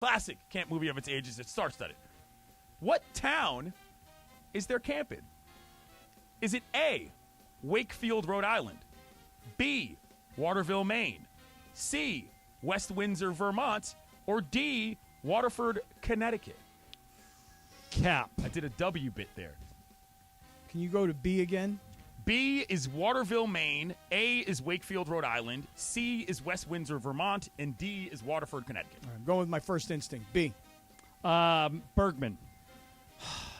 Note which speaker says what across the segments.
Speaker 1: Classic camp movie of its age is Star-Studded. What town is their camp in? Is it A, Wakefield, Rhode Island, B, Waterville, Maine, C, West Windsor, Vermont, or D, Waterford, Connecticut?
Speaker 2: Cap.
Speaker 1: I did a W bit there.
Speaker 3: Can you go to B again?
Speaker 1: B is Waterville, Maine, A is Wakefield, Rhode Island, C is West Windsor, Vermont, and D is Waterford, Connecticut.
Speaker 3: All right, I'm going with my first instinct, B.
Speaker 2: Bergman.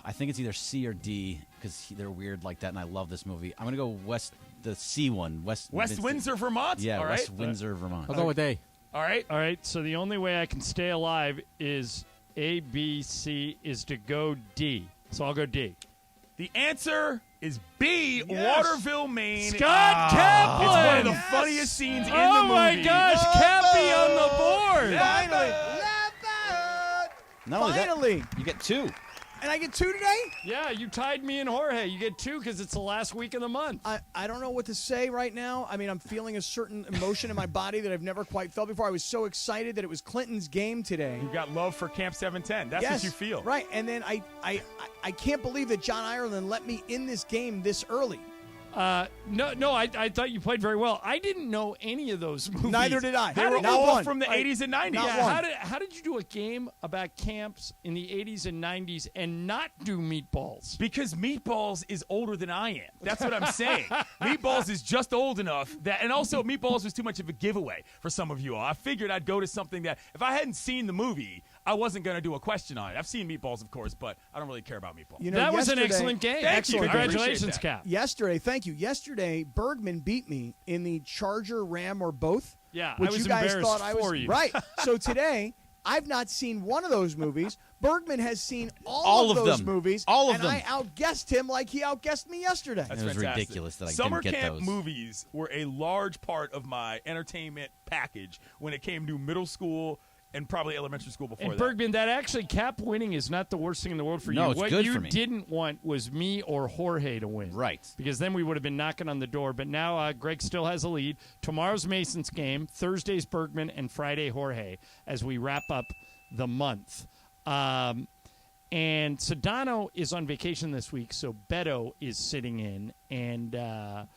Speaker 4: I think it's either C or D because they're weird like that, and I love this movie. I'm going to go the C one. West
Speaker 1: Windsor, Vermont?
Speaker 4: Yeah,
Speaker 1: all right.
Speaker 4: West Windsor, Vermont.
Speaker 2: I'll go with A.
Speaker 1: All right.
Speaker 2: All right, so the only way I can stay alive is A, B, C is to go D. So I'll go D.
Speaker 1: The answer is B,
Speaker 3: Yes.
Speaker 1: Waterville, Maine.
Speaker 2: Scott Kaplan!
Speaker 1: It's one of the funniest scenes in the movie.
Speaker 2: Oh, my gosh, Cappy on the board!
Speaker 3: Finally.
Speaker 4: Not only that,
Speaker 3: Finally.
Speaker 4: you get 2.
Speaker 3: And I get 2 today?
Speaker 2: Yeah, you tied me and Jorge. You get 2 because it's the last week of the month.
Speaker 3: I don't know what to say right now. I mean, I'm feeling a certain emotion in my body that I've never quite felt before. I was so excited that it was Clinton's game today.
Speaker 1: You've got love for Camp 710. That's
Speaker 3: Yes,
Speaker 1: what you feel.
Speaker 3: Right, and then I can't believe that John Ireland let me in this game this early.
Speaker 2: No, I thought you played very well. I didn't know any of those movies.
Speaker 3: Neither did I.
Speaker 1: They were
Speaker 3: Not
Speaker 1: all
Speaker 3: one.
Speaker 1: from the 80s and 90s.
Speaker 3: Not
Speaker 2: Yeah,
Speaker 3: one.
Speaker 2: how did you do a game about camps in the 80s and 90s and not do Meatballs?
Speaker 1: Because Meatballs is older than I am. That's what I'm saying. Meatballs is just old enough that, and also Meatballs was too much of a giveaway for some of you all. I figured I'd go to something that, if I hadn't seen the movie, I wasn't going to do a question on it. I've seen Meatballs, of course, but I don't really care about Meatballs.
Speaker 3: You know,
Speaker 2: That was an
Speaker 3: yesterday-
Speaker 2: excellent game.
Speaker 1: Thank you. I
Speaker 2: Congratulations,
Speaker 1: appreciate that.
Speaker 2: Cap.
Speaker 3: Yesterday, thank you. Yesterday, Bergman beat me in the Charger, Ram, or both.
Speaker 2: Yeah, I
Speaker 3: which
Speaker 2: was
Speaker 3: you guys
Speaker 2: embarrassed
Speaker 3: thought I was
Speaker 2: for you.
Speaker 3: right. So today, I've not seen one of those movies. Bergman has seen all of those
Speaker 4: them.
Speaker 3: movies.
Speaker 4: All of
Speaker 3: and
Speaker 4: them.
Speaker 3: I outguessed him like he outguessed me yesterday.
Speaker 1: That's
Speaker 4: It was
Speaker 1: fantastic.
Speaker 4: ridiculous that I
Speaker 1: Summer
Speaker 4: didn't get
Speaker 1: camp
Speaker 4: those.
Speaker 1: movies were a large part of my entertainment package when it came to middle school and probably elementary school before
Speaker 2: And
Speaker 1: that.
Speaker 2: Bergman, that actually Cap winning is not the worst thing in the world for you.
Speaker 4: No, it's
Speaker 2: what
Speaker 4: good
Speaker 2: you
Speaker 4: for me.
Speaker 2: didn't want was me or Jorge to win.
Speaker 4: Right.
Speaker 2: Because then we would have been knocking on the door. But now Greg still has a lead. Tomorrow's Mason's game, Thursday's Bergman, and Friday Jorge as we wrap up the month. And Sedano is on vacation this week, so Beto is sitting in. And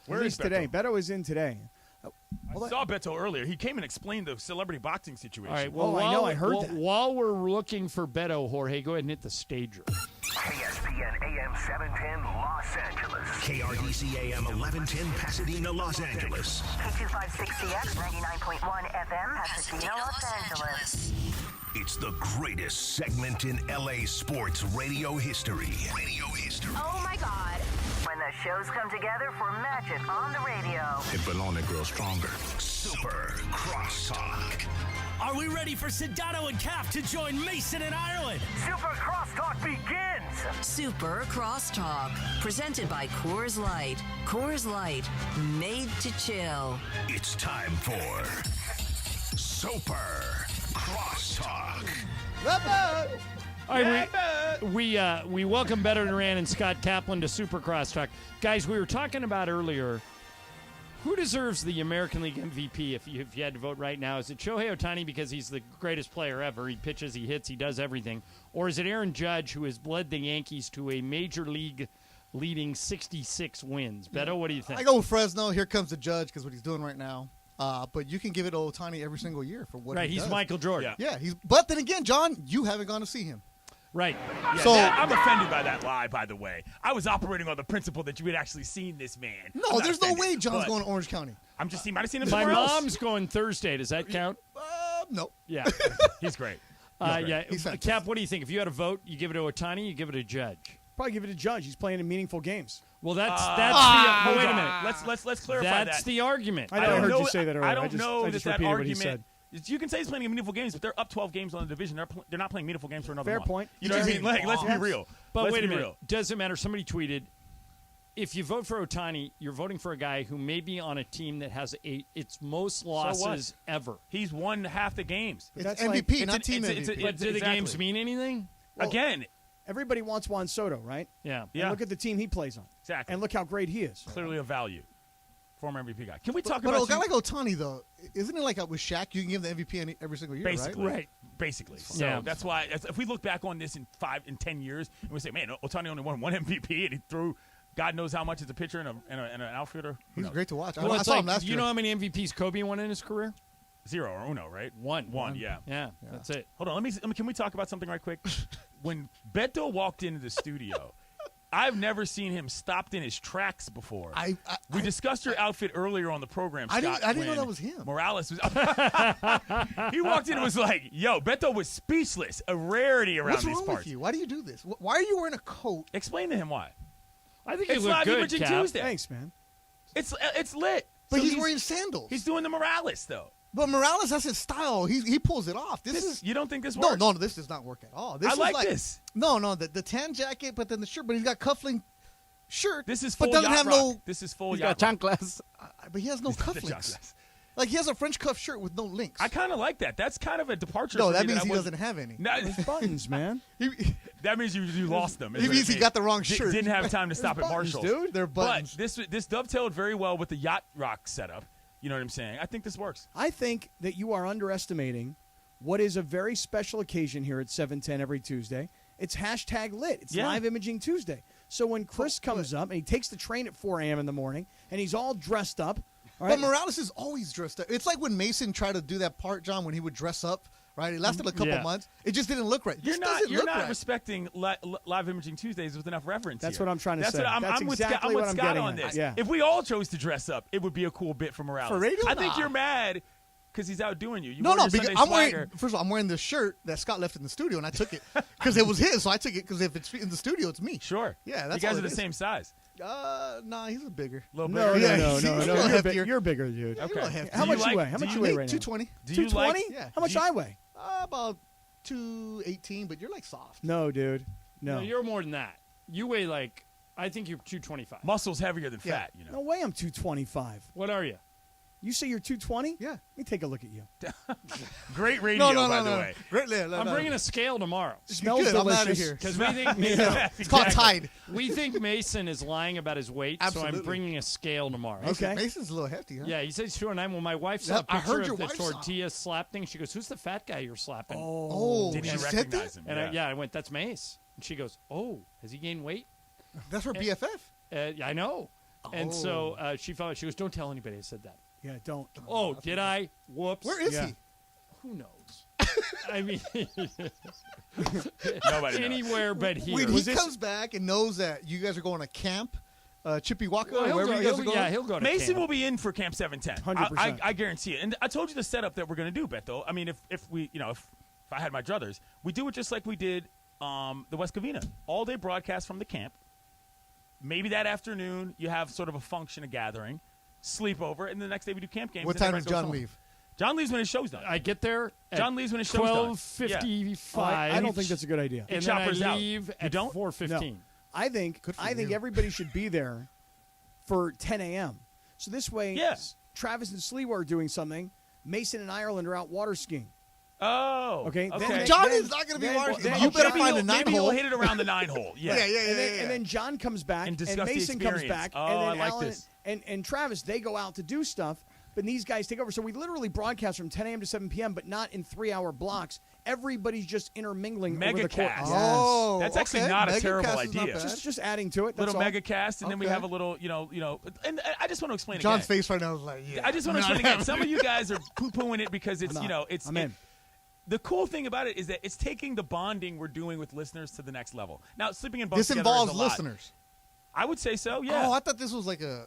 Speaker 1: Where is
Speaker 3: today?
Speaker 1: Beto?
Speaker 3: Beto is in today.
Speaker 1: I saw Beto earlier. He came and explained the celebrity boxing situation.
Speaker 2: all right, well,
Speaker 3: I know, I heard that.
Speaker 2: While we're looking for Beto, Jorge, go ahead and hit the stager.
Speaker 5: ESPN AM 710 Los Angeles.
Speaker 6: KRDC AM 1110 Pasadena, Los Angeles.
Speaker 7: K256CX 99.1 FM Pasadena, Los Angeles.
Speaker 6: It's the greatest segment in LA sports radio history.
Speaker 7: Oh my God. When the shows come together for Magic on the radio.
Speaker 6: It will only grow stronger. Super Crosstalk.
Speaker 8: Are we ready for Sedano and Cap to join Mason and Ireland?
Speaker 5: Super Crosstalk begins.
Speaker 7: Super Crosstalk. Presented by Coors Light. Coors Light. Made to chill.
Speaker 6: It's time for Super Crosstalk.
Speaker 2: All right, we welcome Beto Duran and Scott Kaplan to Super Crosstalk. Guys, we were talking about earlier, who deserves the American League MVP if you had to vote right now? Is it Shohei Ohtani because he's the greatest player ever? He pitches, he hits, he does everything. Or is it Aaron Judge who has led the Yankees to a major league leading 66 wins? Beto, what do you think?
Speaker 9: I go with Fresno. Here comes the Judge because what he's doing right now. But you can give it to Ohtani every single year for what he
Speaker 2: he's
Speaker 9: does.
Speaker 2: Michael Jordan.
Speaker 9: Yeah, but then again, John, you haven't gone to see him.
Speaker 2: Right.
Speaker 1: Yeah,
Speaker 9: So-
Speaker 1: I'm offended by that lie, by the way. I was operating on the principle that you had actually seen this man. I'm
Speaker 9: No,
Speaker 1: not
Speaker 9: there's no
Speaker 1: offended,
Speaker 9: way John's
Speaker 1: but
Speaker 9: going to Orange County.
Speaker 1: I'm just, he might have seen him
Speaker 2: My
Speaker 1: somewhere else.
Speaker 2: mom's going Thursday. Does that count?
Speaker 9: No.
Speaker 2: Yeah.
Speaker 1: He's great.
Speaker 2: Yeah.
Speaker 9: He's fantastic.
Speaker 2: Cap, what do you think? If you had a vote, you give it to Ohtani, you give it to Judge?
Speaker 3: Probably give it to Judge. He's playing in meaningful games.
Speaker 2: Well, that's
Speaker 1: Hold
Speaker 2: wait a
Speaker 1: on.
Speaker 2: minute.
Speaker 1: Let's clarify
Speaker 2: That's
Speaker 1: that.
Speaker 2: the argument.
Speaker 3: I know, I heard you say that earlier.
Speaker 1: I don't know
Speaker 3: I just
Speaker 1: that
Speaker 3: repeated what he
Speaker 1: argument.
Speaker 3: said.
Speaker 1: You can say he's playing meaningful games, but they're up 12 games on the division. They're not playing meaningful games for another
Speaker 3: Fair
Speaker 1: month.
Speaker 3: point.
Speaker 1: You know what I mean? Like, let's be
Speaker 3: Yes.
Speaker 1: real.
Speaker 2: But
Speaker 1: Let's
Speaker 2: wait a
Speaker 1: be
Speaker 2: minute.
Speaker 1: real.
Speaker 2: Doesn't matter. Somebody tweeted, if you vote for Ohtani, you're voting for a guy who may be on a team that has its most losses ever.
Speaker 1: He's won half the games.
Speaker 9: It's
Speaker 3: That's
Speaker 9: MVP,
Speaker 3: like-
Speaker 9: not team
Speaker 1: it's
Speaker 9: MVP.
Speaker 2: But do the
Speaker 1: exactly.
Speaker 2: games mean anything?
Speaker 1: Again,
Speaker 3: Everybody wants Juan Soto, right?
Speaker 2: Yeah.
Speaker 1: Yeah.
Speaker 3: And look at the team he plays on.
Speaker 1: Exactly.
Speaker 3: And look how great he is.
Speaker 1: clearly of value. Former MVP guy. Can we talk
Speaker 9: But
Speaker 1: about
Speaker 9: a guy like Ohtani, though, isn't it like with Shaq, you can give the MVP every single year,
Speaker 1: basically,
Speaker 9: right?
Speaker 1: Basically. So
Speaker 2: Yeah.
Speaker 1: that's why if we look back on this in 5 and 10 years and we say, man, Ohtani only won one MVP and he threw God knows how much as a pitcher and an outfielder.
Speaker 9: He's great to watch.
Speaker 2: Well,
Speaker 9: I
Speaker 2: it's
Speaker 9: saw
Speaker 2: like,
Speaker 9: him last
Speaker 2: do
Speaker 9: year.
Speaker 2: you know how many MVPs Kobe won in his career?
Speaker 1: 0 or uno, right?
Speaker 2: One.
Speaker 1: Yeah.
Speaker 2: Yeah, that's it.
Speaker 1: Hold on. Can we talk about something right quick? When Beto walked into the studio, I've never seen him stopped in his tracks before. We discussed your outfit earlier on the program, Scott.
Speaker 9: I didn't know
Speaker 1: when
Speaker 9: that was him.
Speaker 1: Morales was. He walked in and was like, "Yo, Beto was speechless. A rarity around
Speaker 9: What's
Speaker 1: these
Speaker 9: wrong
Speaker 1: parts."
Speaker 9: with you? Why do you do this? Why are you wearing a coat?
Speaker 1: Explain to him why.
Speaker 2: I think
Speaker 1: It's
Speaker 2: you look
Speaker 1: Live
Speaker 2: good,
Speaker 1: Imaging
Speaker 2: Cap.
Speaker 1: Tuesday.
Speaker 3: Thanks, man.
Speaker 1: It's lit.
Speaker 9: But
Speaker 1: So
Speaker 9: he's wearing sandals.
Speaker 1: He's doing the Morales though.
Speaker 9: But Morales has his style. He pulls it off. This is
Speaker 1: You don't think this
Speaker 9: no,
Speaker 1: works?
Speaker 9: no. This does not work at all. This
Speaker 1: I
Speaker 9: is
Speaker 1: like this.
Speaker 9: No, the tan jacket, but then the shirt. But he's got cuffling shirt.
Speaker 1: This is
Speaker 9: but
Speaker 1: full
Speaker 9: doesn't
Speaker 1: yacht
Speaker 9: have
Speaker 1: rock.
Speaker 9: no.
Speaker 1: This is full
Speaker 4: He's
Speaker 1: yacht
Speaker 4: got
Speaker 1: rock.
Speaker 4: chanclas.
Speaker 9: But he has no cufflinks. Like he has a French cuff shirt with no links.
Speaker 1: I kind of like that. That's kind of a departure.
Speaker 9: No,
Speaker 1: for
Speaker 9: that
Speaker 1: me
Speaker 9: means
Speaker 1: I
Speaker 9: he
Speaker 1: wasn't-
Speaker 9: doesn't have any.
Speaker 1: No,
Speaker 3: There's buttons, man.
Speaker 1: that means you lost them. is
Speaker 9: He
Speaker 1: what
Speaker 9: means
Speaker 1: it
Speaker 9: he got the wrong
Speaker 1: Di-
Speaker 9: shirt.
Speaker 1: Didn't have time to stop at
Speaker 3: buttons,
Speaker 1: Marshall's,
Speaker 3: dude.
Speaker 9: They're buttons.
Speaker 1: But this dovetailed very well with the yacht rock setup. You know what I'm saying? I think this works.
Speaker 3: I think that you are underestimating what is a very special occasion here at 710 every Tuesday. It's #lit. It's
Speaker 1: Yeah.
Speaker 3: Live Imaging Tuesday. So when Chris comes up and he takes the train at 4 a.m. in the morning and he's all dressed up. All right?
Speaker 9: But Morales is always dressed up. It's like when Mason tried to do that part, John, when he would dress up. Right, it lasted a couple
Speaker 2: Yeah.
Speaker 9: months. It just didn't look right.
Speaker 1: You're
Speaker 9: This
Speaker 1: not
Speaker 9: doesn't look
Speaker 1: not
Speaker 9: right.
Speaker 1: respecting Live Imaging Tuesdays with enough reverence.
Speaker 3: That's
Speaker 1: here.
Speaker 3: what I'm trying to
Speaker 1: That's
Speaker 3: say.
Speaker 1: What I'm,
Speaker 3: That's
Speaker 1: I'm with
Speaker 3: exactly
Speaker 1: Scott, I'm with
Speaker 3: what I'm
Speaker 1: Scott
Speaker 3: getting
Speaker 1: on
Speaker 3: at.
Speaker 1: this.
Speaker 3: Yeah.
Speaker 1: If we all chose to dress up, it would be a cool bit for Morales.
Speaker 9: For radio?
Speaker 1: I think
Speaker 9: Nah.
Speaker 1: you're mad because he's outdoing you. You
Speaker 9: No,
Speaker 1: wore
Speaker 9: no,
Speaker 1: your
Speaker 9: because
Speaker 1: Sunday
Speaker 9: I'm wearing.
Speaker 1: swagger.
Speaker 9: First of all, I'm wearing the shirt that Scott left in the studio, and I took it because it was his. So I took it because if it's in the studio, it's me.
Speaker 1: Sure.
Speaker 9: Yeah, that's
Speaker 1: you guys
Speaker 9: all
Speaker 1: are the
Speaker 9: it is.
Speaker 1: same size.
Speaker 9: Nah, he's a bigger.
Speaker 1: A little
Speaker 3: No,
Speaker 1: bigger.
Speaker 3: no,
Speaker 9: Yeah,
Speaker 3: no,
Speaker 9: he's
Speaker 3: no,
Speaker 9: a
Speaker 3: no.
Speaker 9: little
Speaker 3: You're,
Speaker 9: heftier.
Speaker 3: you're bigger, dude.
Speaker 9: Yeah, you're a little hefty.
Speaker 3: How
Speaker 1: Do you
Speaker 3: much you
Speaker 1: like-
Speaker 3: weigh? How
Speaker 1: do
Speaker 3: much
Speaker 1: you
Speaker 3: you weigh
Speaker 1: like-
Speaker 3: right now?
Speaker 9: 220.
Speaker 1: Do you
Speaker 3: 220?
Speaker 1: like?
Speaker 9: Yeah.
Speaker 3: How much
Speaker 1: do you-
Speaker 3: I weigh?
Speaker 9: About 218, but you're like soft.
Speaker 3: No, dude. No.
Speaker 2: No, you're more than that. You weigh like, I think you're 225.
Speaker 1: Muscle's heavier than
Speaker 9: Yeah.
Speaker 1: fat. You know.
Speaker 3: No way I'm 225.
Speaker 2: What are you?
Speaker 3: You say you're 220?
Speaker 9: Yeah.
Speaker 3: Let me take a look at you.
Speaker 1: Great radio,
Speaker 9: No,
Speaker 1: by the way.
Speaker 9: Right there, no,
Speaker 2: I'm
Speaker 9: no.
Speaker 2: bringing a scale tomorrow
Speaker 3: Smells
Speaker 9: Good, I'm
Speaker 3: delicious.
Speaker 9: out of here.
Speaker 2: because we think
Speaker 9: It's called Tide.
Speaker 2: we think Mason is lying about his weight, so
Speaker 9: Absolutely.
Speaker 2: I'm bringing a scale tomorrow.
Speaker 3: Okay.
Speaker 9: Mason's a little hefty, huh?
Speaker 2: Yeah, he says 209. Well, my wife saw
Speaker 9: Yeah,
Speaker 2: a
Speaker 9: I
Speaker 2: picture
Speaker 9: heard your
Speaker 2: of the
Speaker 9: wife saw it.
Speaker 2: tortilla slap thing. She goes, "Who's the fat guy you're slapping?"
Speaker 9: Oh,
Speaker 1: Didn't
Speaker 9: she
Speaker 1: even
Speaker 9: said
Speaker 1: recognize
Speaker 9: that?
Speaker 1: him.
Speaker 2: And I went, "That's Mace." And she goes, "Oh, has he gained weight?"
Speaker 9: That's her BFF.
Speaker 2: I know. And so she found. She goes, "Don't tell anybody I said that."
Speaker 3: Yeah, don't.
Speaker 2: Oh, did I? Whoops.
Speaker 9: Where is
Speaker 3: Yeah.
Speaker 9: he?
Speaker 2: Who knows? I mean,
Speaker 1: Nobody knows.
Speaker 2: anywhere but here.
Speaker 9: When he
Speaker 3: Was this-
Speaker 9: comes back and knows that you guys are going to camp, Chippewa,
Speaker 2: Well, he'll
Speaker 9: wherever
Speaker 2: go-
Speaker 9: you guys
Speaker 2: he'll-
Speaker 9: are going.
Speaker 2: yeah, he'll go to
Speaker 1: Mason
Speaker 2: camp.
Speaker 1: will be in for Camp 710.
Speaker 3: 100%.
Speaker 1: I guarantee it. And I told you the setup that we're going to do, Beto. I mean, if we, if I had my druthers, we do it just like we did the West Covina. All day broadcast from the camp. Maybe that afternoon you have sort of a function, a gathering, sleepover, and the next day we do camp games.
Speaker 9: What
Speaker 1: and
Speaker 9: time
Speaker 1: everybody
Speaker 9: does
Speaker 1: goes
Speaker 9: John
Speaker 1: home.
Speaker 9: leave?
Speaker 1: John leaves when his show's done.
Speaker 2: I get there.
Speaker 1: John leaves when his show's done.
Speaker 2: 12:55.
Speaker 3: I don't think that's a good idea.
Speaker 2: And then
Speaker 1: choppers
Speaker 2: I
Speaker 1: out.
Speaker 2: leave
Speaker 1: You
Speaker 2: at
Speaker 1: don't?
Speaker 2: 4:15.
Speaker 3: No. I think
Speaker 9: Good for
Speaker 3: I think
Speaker 9: you.
Speaker 3: everybody should be there for 10 a.m. So this way,
Speaker 1: Yeah.
Speaker 3: Travis and Slewa are doing something. Mason and Ireland are out water skiing.
Speaker 1: Oh,
Speaker 3: Okay,
Speaker 1: okay.
Speaker 3: then-
Speaker 9: John
Speaker 3: then-
Speaker 9: is not going to be
Speaker 3: then-
Speaker 9: watching.
Speaker 3: then-
Speaker 9: You better
Speaker 3: maybe
Speaker 9: find a
Speaker 3: he'll-
Speaker 9: nine
Speaker 1: Maybe
Speaker 9: hole.
Speaker 1: he'll hit it around the 9 hole. Yeah.
Speaker 9: Yeah.
Speaker 3: And then John comes back,
Speaker 1: And
Speaker 3: and
Speaker 1: discuss the
Speaker 3: Mason comes
Speaker 1: experience.
Speaker 3: back,
Speaker 1: Oh,
Speaker 3: and
Speaker 1: I
Speaker 3: then
Speaker 1: like
Speaker 3: Alan
Speaker 1: this.
Speaker 3: and Travis, they go out to do stuff, but these guys take over. So we literally broadcast from 10 a.m. to 7 p.m., but not in 3-hour blocks. Everybody's just intermingling over the course.
Speaker 1: Megacast.
Speaker 9: Oh,
Speaker 1: That's actually
Speaker 9: okay.
Speaker 1: not a
Speaker 9: Megacast
Speaker 1: terrible
Speaker 9: is not
Speaker 1: idea.
Speaker 9: bad.
Speaker 3: Just adding to it. That's
Speaker 1: Little
Speaker 3: all.
Speaker 1: mega cast, and then we
Speaker 9: Okay.
Speaker 1: have a little, and I just want to explain
Speaker 9: John's
Speaker 1: again.
Speaker 9: face right now is like, yeah.
Speaker 1: I just want to
Speaker 9: not
Speaker 1: explain again.
Speaker 9: happening.
Speaker 1: Some of you guys are poo-pooing it because it's,
Speaker 3: I'm not.
Speaker 1: it's.
Speaker 3: I'm in.
Speaker 1: The cool thing about it is that it's taking the bonding we're doing with listeners to the next level. Now, sleeping in bunk
Speaker 9: This
Speaker 1: together
Speaker 9: involves
Speaker 1: is a lot.
Speaker 9: listeners.
Speaker 1: I would say so. Yeah.
Speaker 9: Oh, I thought this was like a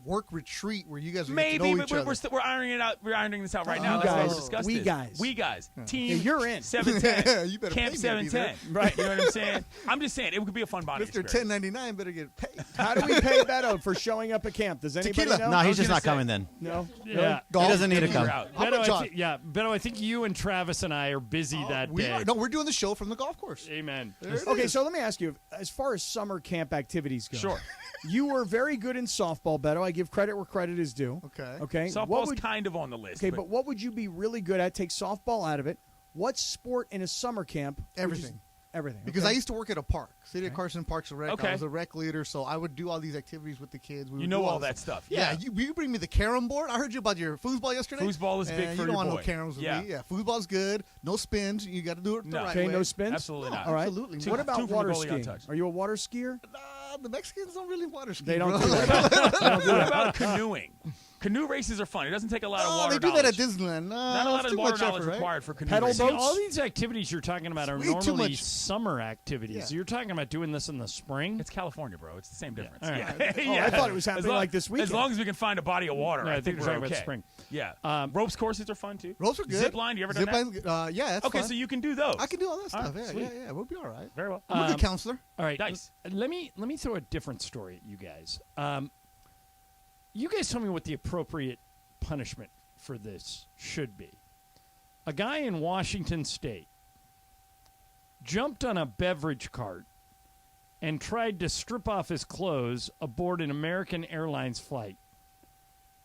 Speaker 9: work retreat where you guys would
Speaker 1: Maybe,
Speaker 9: get to know
Speaker 1: but
Speaker 9: each other.
Speaker 1: we're ironing it out. We're ironing this out right now.
Speaker 3: You
Speaker 1: That's why
Speaker 3: guys.
Speaker 1: we're discussing
Speaker 3: We
Speaker 1: this.
Speaker 3: guys.
Speaker 1: We guys. Team.
Speaker 3: Yeah, you're in.
Speaker 1: 710.
Speaker 9: You better
Speaker 1: Camp
Speaker 9: pay me to be there.
Speaker 1: 710. Right. You know what I'm saying? I'm just saying it could be a fun bonding
Speaker 9: Mr.
Speaker 1: experience.
Speaker 9: 1099 better get paid.
Speaker 3: How do we pay Beto for showing up at camp? Does anybody
Speaker 9: Tequila.
Speaker 3: know?
Speaker 4: No, he's
Speaker 1: was
Speaker 4: just
Speaker 1: gonna
Speaker 4: not
Speaker 1: say-
Speaker 4: coming then.
Speaker 3: No.
Speaker 2: Yeah.
Speaker 4: He doesn't need to come.
Speaker 1: You're out.
Speaker 9: How about John?
Speaker 2: Beto, I think you and Travis and I are busy that day.
Speaker 9: We're doing the show from the golf course.
Speaker 2: Amen.
Speaker 3: Okay, so let me ask you, as far as summer camp activities go.
Speaker 1: Sure.
Speaker 3: You were very good in softball, Beto. I give credit where credit is due.
Speaker 9: Okay.
Speaker 3: Okay.
Speaker 1: Softball's
Speaker 3: What would,
Speaker 1: kind of on the list.
Speaker 3: okay, but what would you be really good at? Take softball out of it. What sport in a summer camp? would you-
Speaker 9: Everything.
Speaker 3: Everything.
Speaker 9: Because
Speaker 3: okay.
Speaker 9: I used to work at a park, City of Carson Parks and Rec.
Speaker 1: Okay.
Speaker 9: I was a rec leader, so I would do all these activities with the kids. We
Speaker 1: You
Speaker 9: would
Speaker 1: know
Speaker 9: do
Speaker 1: all that stuff.
Speaker 9: Yeah, you bring me the carom board. I heard you about your foosball yesterday.
Speaker 1: Foosball is big for
Speaker 9: you
Speaker 1: your
Speaker 9: don't want
Speaker 1: boy.
Speaker 9: no caroms with
Speaker 1: Yeah.
Speaker 9: me. Yeah, foosball's good. No spins. You got to do it the
Speaker 1: No.
Speaker 9: right
Speaker 3: Okay,
Speaker 9: way.
Speaker 3: no spins?
Speaker 1: Absolutely not.
Speaker 3: All right.
Speaker 9: Absolutely
Speaker 1: Two-
Speaker 3: What
Speaker 1: two
Speaker 3: about
Speaker 1: from the
Speaker 3: water
Speaker 1: goalie
Speaker 3: skiing?
Speaker 1: untouched.
Speaker 3: Are you a water skier?
Speaker 9: The Mexicans don't really water ski.
Speaker 3: They don't
Speaker 9: bro.
Speaker 3: do that.
Speaker 1: What about canoeing? Canoe races are fun. It doesn't take a lot of
Speaker 9: Oh,
Speaker 1: water
Speaker 9: they do that at
Speaker 1: knowledge.
Speaker 9: Disneyland.
Speaker 1: Not a lot
Speaker 9: it's
Speaker 1: of
Speaker 9: too
Speaker 1: water
Speaker 9: much
Speaker 1: knowledge
Speaker 9: effort, right?
Speaker 1: required for canoe
Speaker 3: Pedal
Speaker 1: racing.
Speaker 3: boats?
Speaker 2: All these activities you're talking about are
Speaker 9: Way too
Speaker 2: normally
Speaker 9: much.
Speaker 2: summer activities.
Speaker 9: Yeah.
Speaker 2: You're talking about doing this in the spring.
Speaker 1: It's California, bro. It's the same difference.
Speaker 2: All right.
Speaker 3: I thought it was happening like this weekend.
Speaker 1: As long as we can find a body of water,
Speaker 2: Yeah,
Speaker 1: I think
Speaker 2: we're
Speaker 1: we're
Speaker 2: talking
Speaker 1: okay.
Speaker 2: about spring.
Speaker 1: Yeah. Ropes courses are fun too.
Speaker 9: Ropes are good.
Speaker 1: Zip line. You ever done that?
Speaker 9: Zip lines, yeah, that's
Speaker 1: Okay,
Speaker 9: fun.
Speaker 1: so you can do those.
Speaker 9: I can do all that
Speaker 1: All
Speaker 9: stuff.
Speaker 1: right,
Speaker 9: Yeah,
Speaker 1: sweet.
Speaker 9: yeah. We'll be all right.
Speaker 1: Very well.
Speaker 9: I'm a good counselor.
Speaker 2: All right,
Speaker 1: Nice.
Speaker 2: Let me throw a different story at you guys. You guys tell me what the appropriate punishment for this should be. A guy in Washington State jumped on a beverage cart and tried to strip off his clothes aboard an American Airlines flight,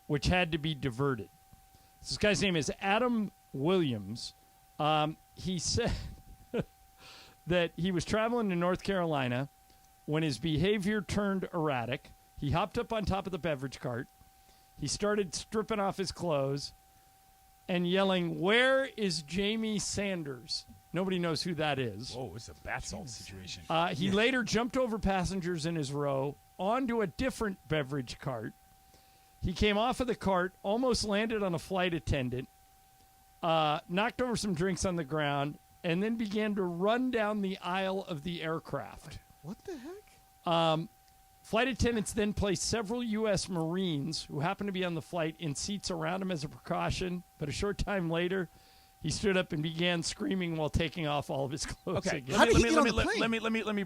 Speaker 2: which had to be diverted. This guy's name is Adam Williams. He said that he was traveling to North Carolina when his behavior turned erratic. He hopped up on top of the beverage cart. He started stripping off his clothes and yelling, "Where is Jamie Sanders?" Nobody knows who that is.
Speaker 1: Whoa, it's a bath salt situation.
Speaker 2: He later jumped over passengers in his row onto a different beverage cart. He came off of the cart, almost landed on a flight attendant, knocked over some drinks on the ground, and then began to run down the aisle of the aircraft.
Speaker 9: What the heck?
Speaker 2: Flight attendants then placed several U.S. Marines who happened to be on the flight in seats around him as a precaution, but a short time later, he stood up and began screaming while taking off all of his clothes
Speaker 1: Okay,
Speaker 2: again.
Speaker 9: How did he get on the plane?